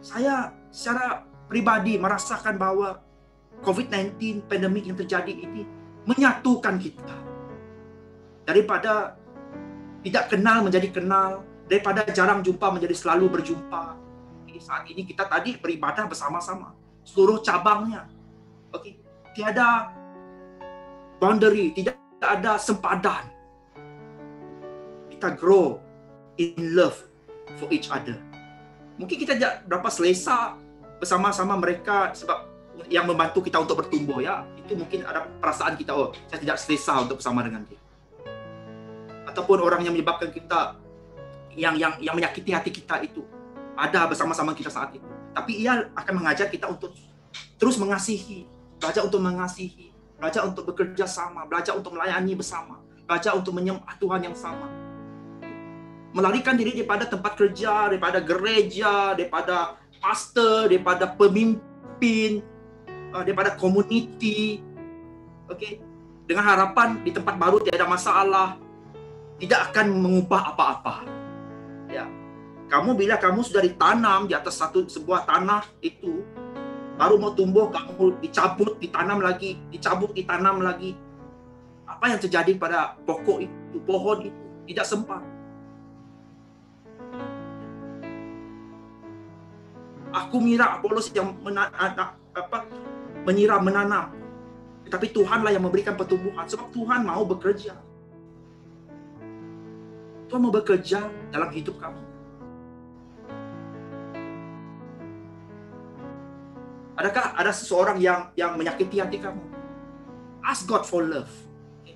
Saya secara pribadi merasakan bahwa COVID-19 pandemik yang terjadi ini menyatukan kita. Daripada tidak kenal menjadi kenal, daripada jarang jumpa menjadi selalu berjumpa. Saat ini kita tadi beribadah bersama-sama, seluruh cabangnya. Oke, tiada boundary, tidak ada sempadan. Kita grow in love for each other. Mungkin kita tidak berapa selesa bersama-sama mereka sebab yang membantu kita untuk bertumbuh, ya. Itu mungkin ada perasaan kita, oh, saya tidak selesa untuk bersama dengan dia. Ataupun orang yang menyebabkan kita yang menyakiti hati kita itu ada bersama-sama kita saat itu. Tapi ia akan mengajar kita untuk terus mengasihi, belajar untuk mengasihi, belajar untuk bekerja sama, belajar untuk melayani bersama, belajar untuk menyembah Tuhan yang sama. Melarikan diri daripada tempat kerja, daripada gereja, daripada pastor, daripada pemimpin, daripada community, okay? Dengan harapan di tempat baru tiada masalah, tidak akan mengubah apa-apa. Ya, bila kamu sudah ditanam di atas sebuah tanah itu, baru mau tumbuh, kamu dicabut, ditanam lagi, dicabut, ditanam lagi. Apa yang terjadi pada pokok itu, pohon itu, tidak sempat. Aku mengira Apolos yang menyiram, menanam. Tetapi Tuhanlah yang memberikan pertumbuhan. Sebab Tuhan mau bekerja. Tuhan mau bekerja dalam hidup kamu. Adakah ada seseorang yang menyakiti hati kamu? Ask God for love. Okay.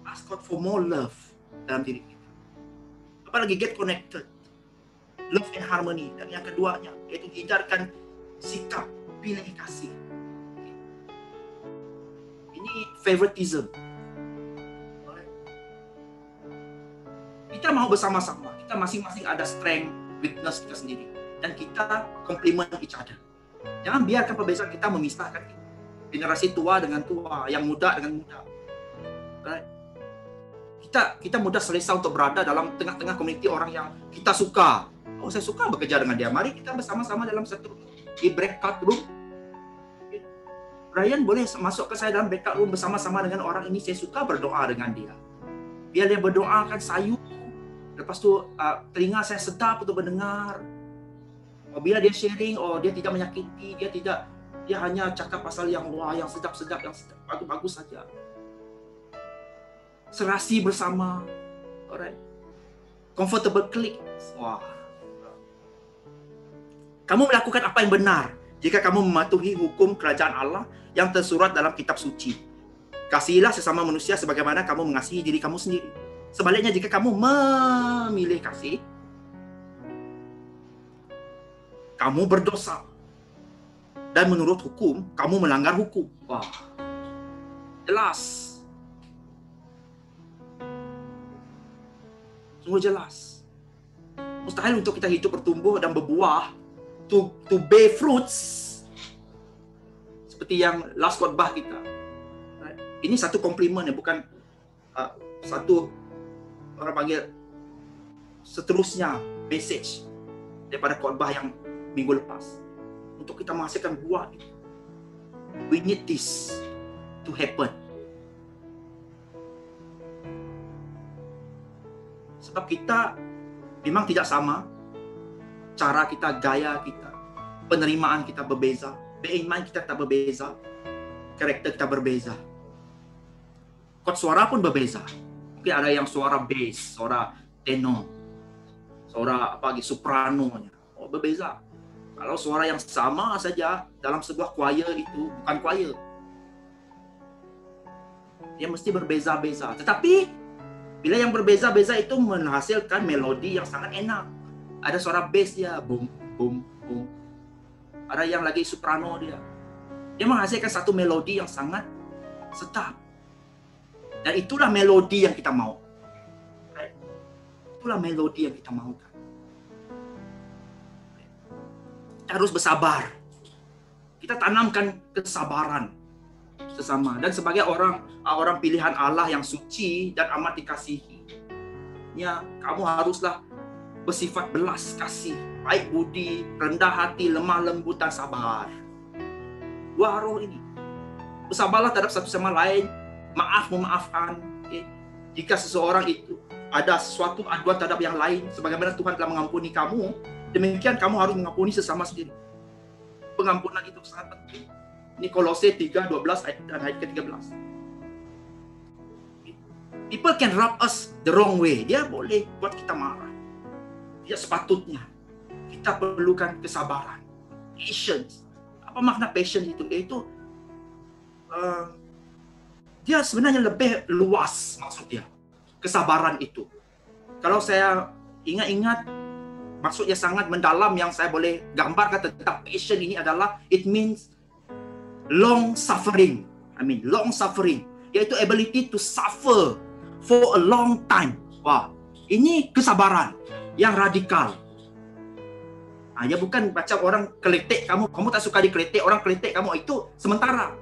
Ask God for more love dalam diri kita. Apalagi get connected. Love and harmony. Dan yang keduanya, yaitu hindarkan sikap pilih kasih. favoritism. Kita mau bersama-sama. Kita masing-masing ada strength, weakness kita sendiri. Dan kita complement each other. Jangan biarkan perbezaan kita memisahkan kita. Generasi tua dengan tua, yang muda dengan muda. Right? Kita mudah selesa untuk berada dalam tengah-tengah komuniti orang yang kita suka. Oh, saya suka bekerja dengan dia. Mari kita bersama-sama dalam satu di breakout room. Brian boleh masuk ke saya dalam breakout room bersama-sama dengan orang ini. Saya suka berdoa dengan dia. Biar dia berdoa akan sayu. Lepas tu telinga saya sedap untuk mendengar. Bila dia sharing, dia tidak menyakiti, dia hanya cakap pasal yang wah, yang sedap-sedap, yang bagus-bagus saja. Serasi bersama, alright. Comfortable click. Wah. Kamu melakukan apa yang benar jika kamu mematuhi hukum kerajaan Allah yang tersurat dalam kitab suci. Kasihilah sesama manusia sebagaimana kamu mengasihi diri kamu sendiri. Sebaliknya jika kamu memilih kasih, kamu berdosa. Dan menurut hukum, kamu melanggar hukum. Wah, jelas. Sungguh jelas. Mustahil untuk kita hidup bertumbuh dan berbuah, to bear fruits, seperti yang last khotbah kita. Ini satu komplimen ya, bukan satu orang panggil seterusnya message daripada khotbah yang minggu lepas. Untuk kita menghasilkan buah itu. We need this to happen. Sebab kita memang tidak sama. Cara kita, gaya kita, penerimaan kita berbeza. Being mind kita tak berbeza. Karakter kita berbeza. Chord suara pun berbeza. Mungkin ada yang suara bass, suara tenor, suara soprano, berbeza. Kalau suara yang sama saja dalam sebuah choir itu bukan choir, dia mesti berbeza-beza. Tetapi bila yang berbeza-beza itu menghasilkan melodi yang sangat enak. Ada suara bass dia, boom, boom, boom. Ada yang lagi soprano dia menghasilkan satu melodi yang sangat sedap. Dan itulah melodi yang kita mau. Itulah melodi yang kita maukan. Kita harus bersabar. Kita tanamkan kesabaran sesama. Dan sebagai orang pilihan Allah yang suci dan amat dikasihi, ya, kamu haruslah bersifat belas kasih, baik budi, rendah hati, lemah lembut dan sabar. Dua roh ini. Bersabarlah terhadap satu sama lain. Maaf memaafkan. Jika seseorang itu ada sesuatu aduan terhadap yang lain, sebagaimana Tuhan telah mengampuni kamu, demikian kamu harus mengampuni sesama sendiri. Pengampunan itu sangat penting. Ini Kolose 3:12 dan ayat ke-13. People can rub us the wrong way. Dia boleh buat kita marah. Tidak sepatutnya. Kita perlukan kesabaran. Patience. Apa makna patience itu? Yaitu dia sebenarnya lebih luas maksudnya. Kesabaran itu. Kalau saya ingat-ingat, maksudnya sangat mendalam yang saya boleh gambarkan tentang patience ini adalah it means long suffering. Long suffering. Yaitu ability to suffer for a long time. Wah, ini kesabaran yang radikal. Ya bukan macam orang keletek kamu tak suka dikeletek, orang keletek kamu itu sementara.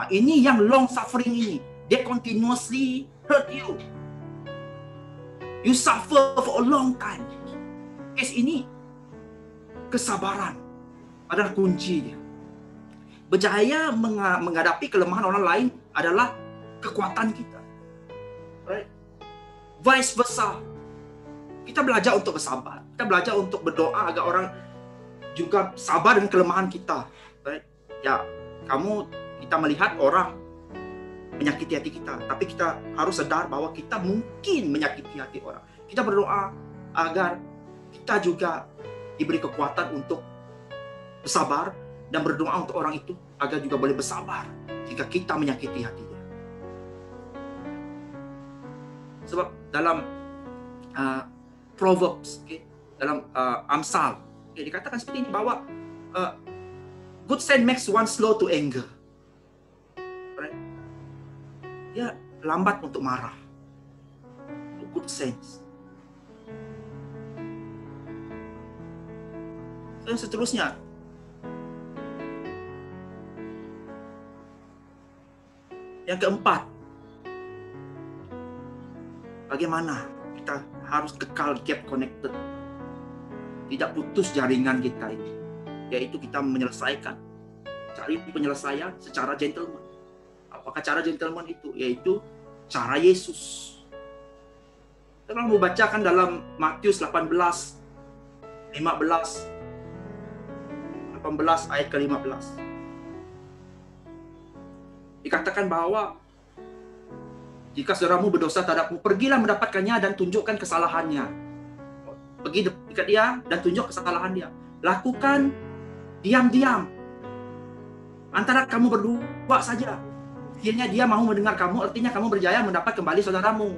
Ini yang long suffering ini. They continuously hurt you. You suffer for a long time. Kes ini kesabaran adalah kunci dia. Berjaya menghadapi kelemahan orang lain adalah kekuatan kita. Right? Vice versa. Kita belajar untuk bersabar. Kita belajar untuk berdoa agar orang juga sabar dengan kelemahan kita. Right? Ya, kita melihat orang menyakiti hati kita, tapi kita harus sadar bahwa kita mungkin menyakiti hati orang. Kita berdoa agar kita juga diberi kekuatan untuk bersabar dan berdoa untuk orang itu agar juga boleh bersabar jika kita menyakiti hatinya. Sebab dalam Proverbs, dalam Amsal, dikatakan seperti ini bahwa good sense makes one slow to anger. Right? Dia lambat untuk marah. Good sense. Dan seterusnya. Yang keempat, bagaimana kita harus kekal gap connected, tidak putus jaringan kita ini, yaitu kita menyelesaikan, cari penyelesaian secara gentleman. Apakah cara gentleman itu? Yaitu cara Yesus. Kita mau bacakan dalam Matius 18 ayat ke-15. Dikatakan bahwa jika saudaramu berdosa terhadapmu, pergilah mendapatkannya dan tunjukkan kesalahannya. Pergi dekat dia dan tunjuk kesalahan dia. Lakukan diam-diam. Antara kamu berdua saja. Akhirnya dia mau mendengar kamu, artinya kamu berjaya mendapat kembali saudaramu.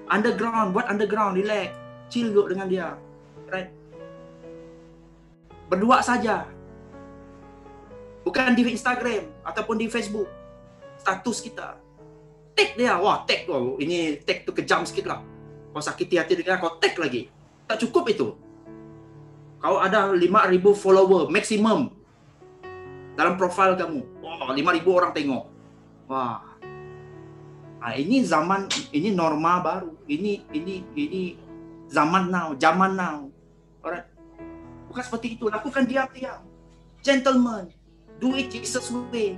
Underground, buat underground, relax. Chill dulu dengan dia. Right? Berdua saja. Bukan di Instagram ataupun di Facebook. Status kita. Tag dia. Wah, tag. Oh, ini tag tu kejam sikit lah. Kau sakiti hati dengan kau tag lagi. Tak cukup itu. Kau ada 5,000 follower maksimum dalam profil kamu. Wah, 5,000 orang tengok. Wah. Nah, ini zaman, ini norma baru. Ini zaman now. Alright. Bukan seperti itu. Lakukan diam-diam. Gentleman. Do it Jesus way.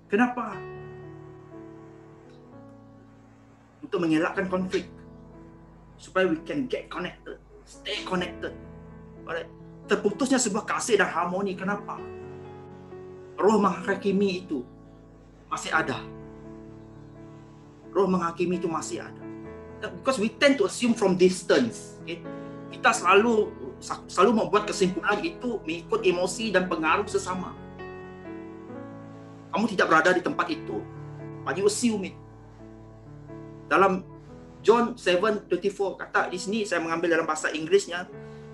Kenapa? Untuk mengelakkan konflik. Supaya we can get connected. Stay connected. Alright. Terputusnya sebuah kasih dan harmoni. Kenapa? Roh menghakimi itu masih ada. Roh menghakimi itu masih ada. Because we tend to assume from distance. Okay? Kita selalu membuat kesimpulan itu mengikut emosi dan pengaruh sesama. Kamu tidak berada di tempat itu, but you assume it. Dalam John 7:24 kata di sini, saya mengambil dalam bahasa Inggrisnya,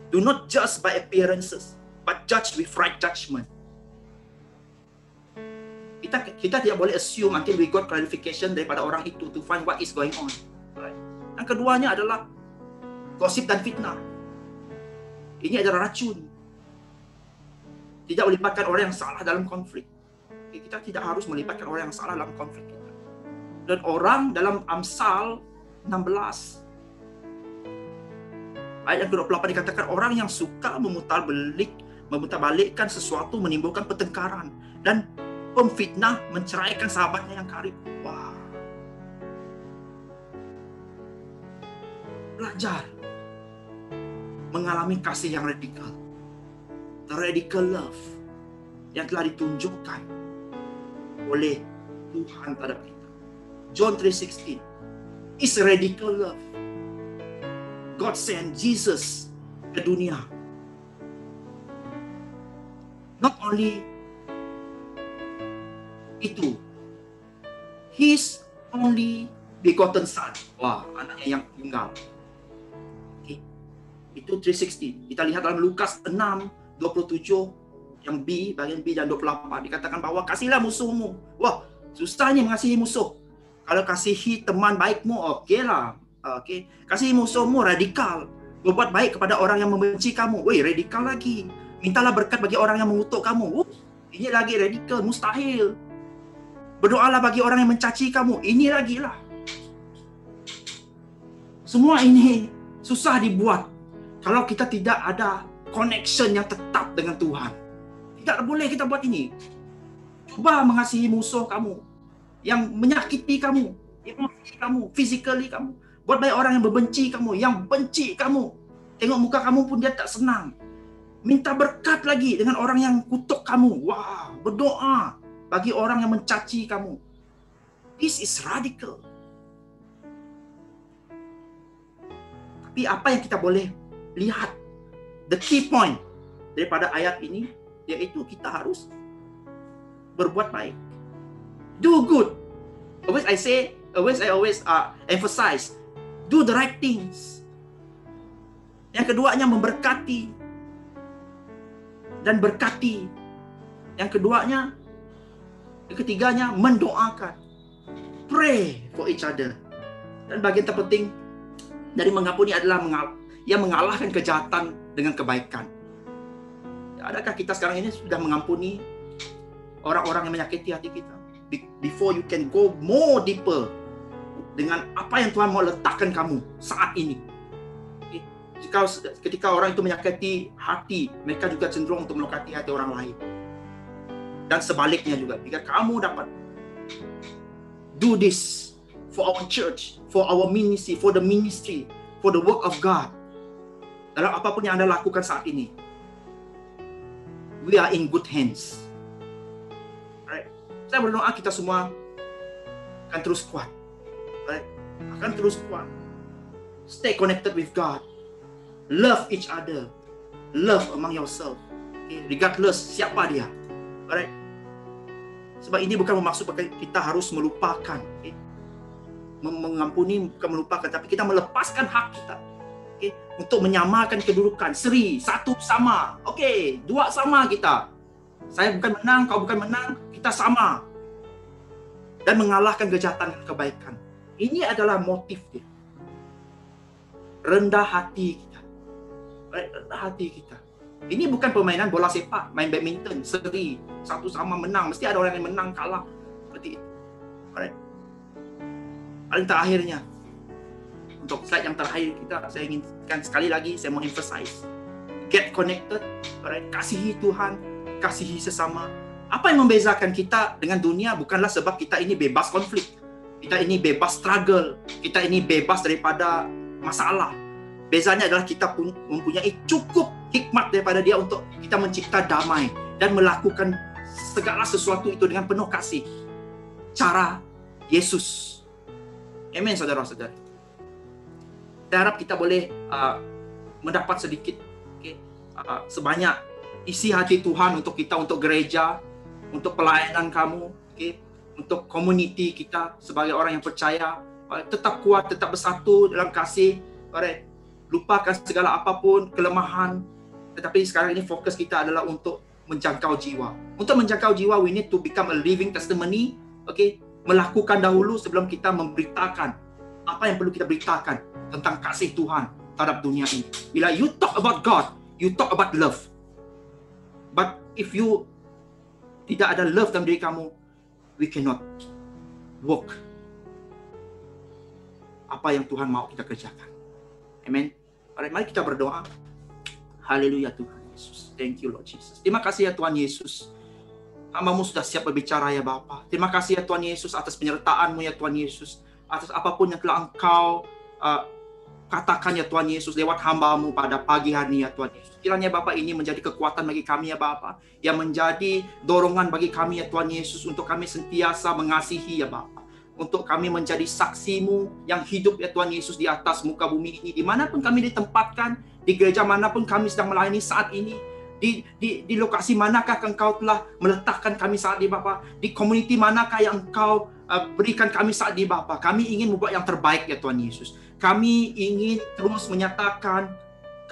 do not judge by appearances, but judge with right judgment. Kita tidak boleh assume until we got clarification daripada orang itu to find what is going on. Right? Yang keduanya adalah gosip dan fitnah. Ini adalah racun. Tidak melibatkan orang yang salah dalam konflik. Kita tidak harus melibatkan orang yang salah dalam konflik kita. Dan orang dalam Amsal 16 ayat yang ke-28 dikatakan orang yang suka memutarbalikkan sesuatu menimbulkan pertengkaran dan pemfitnah menceraikan sahabatnya yang karib. Wah. Belajar mengalami kasih yang radikal. The radical love yang telah ditunjukkan oleh Tuhan terhadap kita. John 3:16 is radical love. God sent Jesus ke dunia. Not only itu, His only begotten Son. Wah, anaknya yang tunggal. Itu 3:16. Kita lihat dalam Lukas 6:27 yang B, bagian B dan 28 dikatakan bahwa kasihlah musuhmu. Wah, susahnya mengasihi musuh. Kalau kasihi teman baikmu, okeylah. Okay. Kasihi musuhmu radikal. Berbuat baik kepada orang yang membenci kamu. Woi, radikal lagi. Mintalah berkat bagi orang yang mengutuk kamu. Ini lagi radikal, mustahil. Berdoalah bagi orang yang mencaci kamu. Ini lagi lah. Semua ini susah dibuat kalau kita tidak ada connection yang tetap dengan Tuhan. Tidak boleh kita buat ini. Cuba mengasihi musuh kamu yang menyakiti kamu, emosi kamu, physically kamu. Buat baik orang yang membenci kamu, yang benci kamu. Tengok muka kamu pun dia tak senang. Minta berkat lagi dengan orang yang kutuk kamu. Wah, berdoa bagi orang yang mencaci kamu. This is radical. Tapi apa yang kita boleh lihat, the key point daripada ayat ini, yaitu kita harus berbuat baik. Do good. Always I always emphasize, do the right things. Yang keduanya memberkati dan berkati. Yang keduanya Yang ketiganya, mendoakan. Pray for each other. Dan bagian terpenting dari mengampuni adalah mengalahkan kejahatan dengan kebaikan. Adakah kita sekarang ini sudah mengampuni orang-orang yang menyakiti hati kita? Before you can go more deeper dengan apa yang Tuhan mau letakkan kamu saat ini. Ketika orang itu menyakiti hati, mereka juga cenderung untuk melukai hati orang lain. Dan sebaliknya juga, jika kamu dapat do this for our church, for our ministry, for the work of God, dalam apapun yang Anda lakukan saat ini, we are in good hands. Right? Saya berdoa kita semua akan terus kuat. Right? Akan terus kuat. Stay connected with God. Love each other. Love among yourself. Okay? Regardless siapa dia. Alright? Sebab ini bukan bermaksud kita harus melupakan. Okay? Mengampuni bukan melupakan, tapi kita melepaskan hak kita. Okay? Untuk menyamakan kedudukan. Seri, satu sama. Okay, dua sama kita. Saya bukan menang, kau bukan menang, kita sama. Dan mengalahkan kejahatan dan kebaikan. Ini adalah motif dia. Rendah hati kita. Rendah hati kita. Ini bukan permainan bola sepak, main badminton, seri, satu sama menang. Mesti ada orang yang menang, kalah. Seperti itu. Alright. Paling terakhirnya, untuk slide yang terakhir saya inginkan sekali lagi, saya mau emphasize. Get connected, alright. Kasihi Tuhan, kasihi sesama. Apa yang membezakan kita dengan dunia bukanlah sebab kita ini bebas konflik. Kita ini bebas struggle. Kita ini bebas daripada masalah. Bezanya adalah kita mempunyai cukup hikmat daripada Dia untuk kita mencipta damai dan melakukan segala sesuatu itu dengan penuh kasih. Cara Yesus. Amen, saudara-saudara. Saya harap kita boleh mendapat sedikit, sebanyak isi hati Tuhan untuk kita, untuk gereja, untuk pelayanan kamu, untuk community kita sebagai orang yang percaya. Tetap kuat, tetap bersatu dalam kasih. Lupakan segala apapun kelemahan, tetapi sekarang ini fokus kita adalah untuk menjangkau jiwa. Untuk menjangkau jiwa, we need to become a living testimony. Melakukan dahulu sebelum kita memberitakan apa yang perlu kita beritakan tentang kasih Tuhan terhadap dunia ini. Bila you talk about God, you talk about love. But if you tidak ada love dalam diri kamu, we cannot work apa yang Tuhan mau kita kerjakan. Amen. Mari kita berdoa. Haleluya Tuhan Yesus. Thank you Lord Jesus. Terima kasih ya Tuhan Yesus. Hamba-Mu sudah siap berbicara ya Bapa. Terima kasih ya Tuhan Yesus atas penyertaan-Mu ya Tuhan Yesus. Atas apapun yang telah Engkau katakan ya Tuhan Yesus lewat hamba-Mu pada pagi hari ini ya Tuhan Yesus. Kiranya Bapa ini menjadi kekuatan bagi kami ya Bapa. Yang menjadi dorongan bagi kami ya Tuhan Yesus. Untuk kami sentiasa mengasihi ya Bapa. Untuk kami menjadi saksi-Mu yang hidup ya Tuhan Yesus di atas muka bumi ini. Dimanapun kami ditempatkan, di gereja manapun kami sedang melayani saat ini. Di lokasi manakah Engkau telah meletakkan kami saat ini Bapa? Di community manakah yang Engkau berikan kami saat ini Bapa? Kami ingin membuat yang terbaik ya Tuhan Yesus. Kami ingin terus menyatakan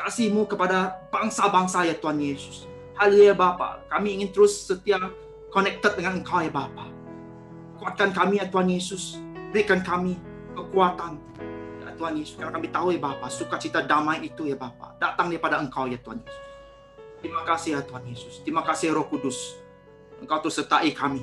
kasih-Mu kepada bangsa-bangsa ya Tuhan Yesus. Haleluya Bapa. Kami ingin terus setia connected dengan Engkau ya Bapa. Kuatkan kami ya Tuhan Yesus. Berikan kami kekuatan ya Tuhan Yesus. Karena kami tahu ya Bapa, sukacita damai itu ya Bapa datang daripada Engkau ya Tuhan Yesus. Terima kasih ya Tuhan Yesus. Terima kasih Roh Kudus. Engkau terus sertai kami.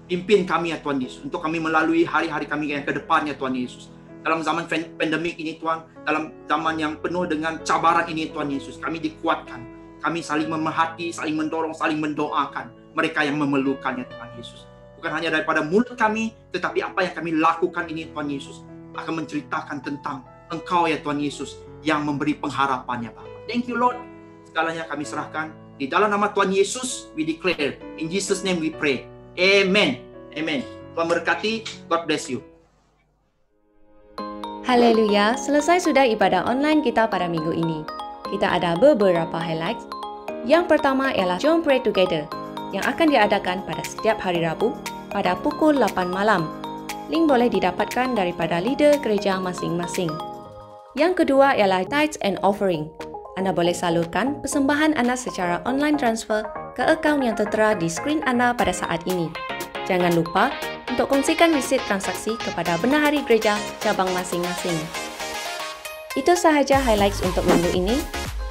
Pimpin kami ya Tuhan Yesus. Untuk kami melalui hari-hari kami yang ke depan ya Tuhan Yesus. Dalam zaman pandemik ini Tuhan. Dalam zaman yang penuh dengan cabaran ini Tuhan Yesus. Kami dikuatkan. Kami saling memerhati, saling mendorong, saling mendoakan mereka yang memerlukan ya Tuhan Yesus. Bukan hanya daripada mulut kami, tetapi apa yang kami lakukan ini Tuhan Yesus akan menceritakan tentang Engkau ya Tuhan Yesus yang memberi pengharapan ya Bapa. Thank you Lord. Segalanya kami serahkan di dalam nama Tuhan Yesus. We declare in Jesus name we pray. Amen. Amen. Tuhan berkati. God bless you. Haleluya. Selesai sudah ibadah online kita pada minggu ini. Kita ada beberapa highlights. Yang pertama ialah Jom Pray Together yang akan diadakan pada setiap hari Rabu pada pukul 8 malam. Link boleh didapatkan daripada leader gereja masing-masing. Yang kedua ialah Tithes and Offering. Anda boleh salurkan persembahan anda secara online transfer ke akaun yang tertera di skrin anda pada saat ini. Jangan lupa untuk kongsikan risit transaksi kepada bendahari gereja cabang masing-masing. Itu sahaja highlights untuk minggu ini.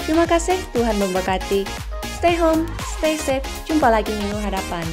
Terima kasih, Tuhan memberkati. Stay home, stay safe. Jumpa lagi minggu hadapan.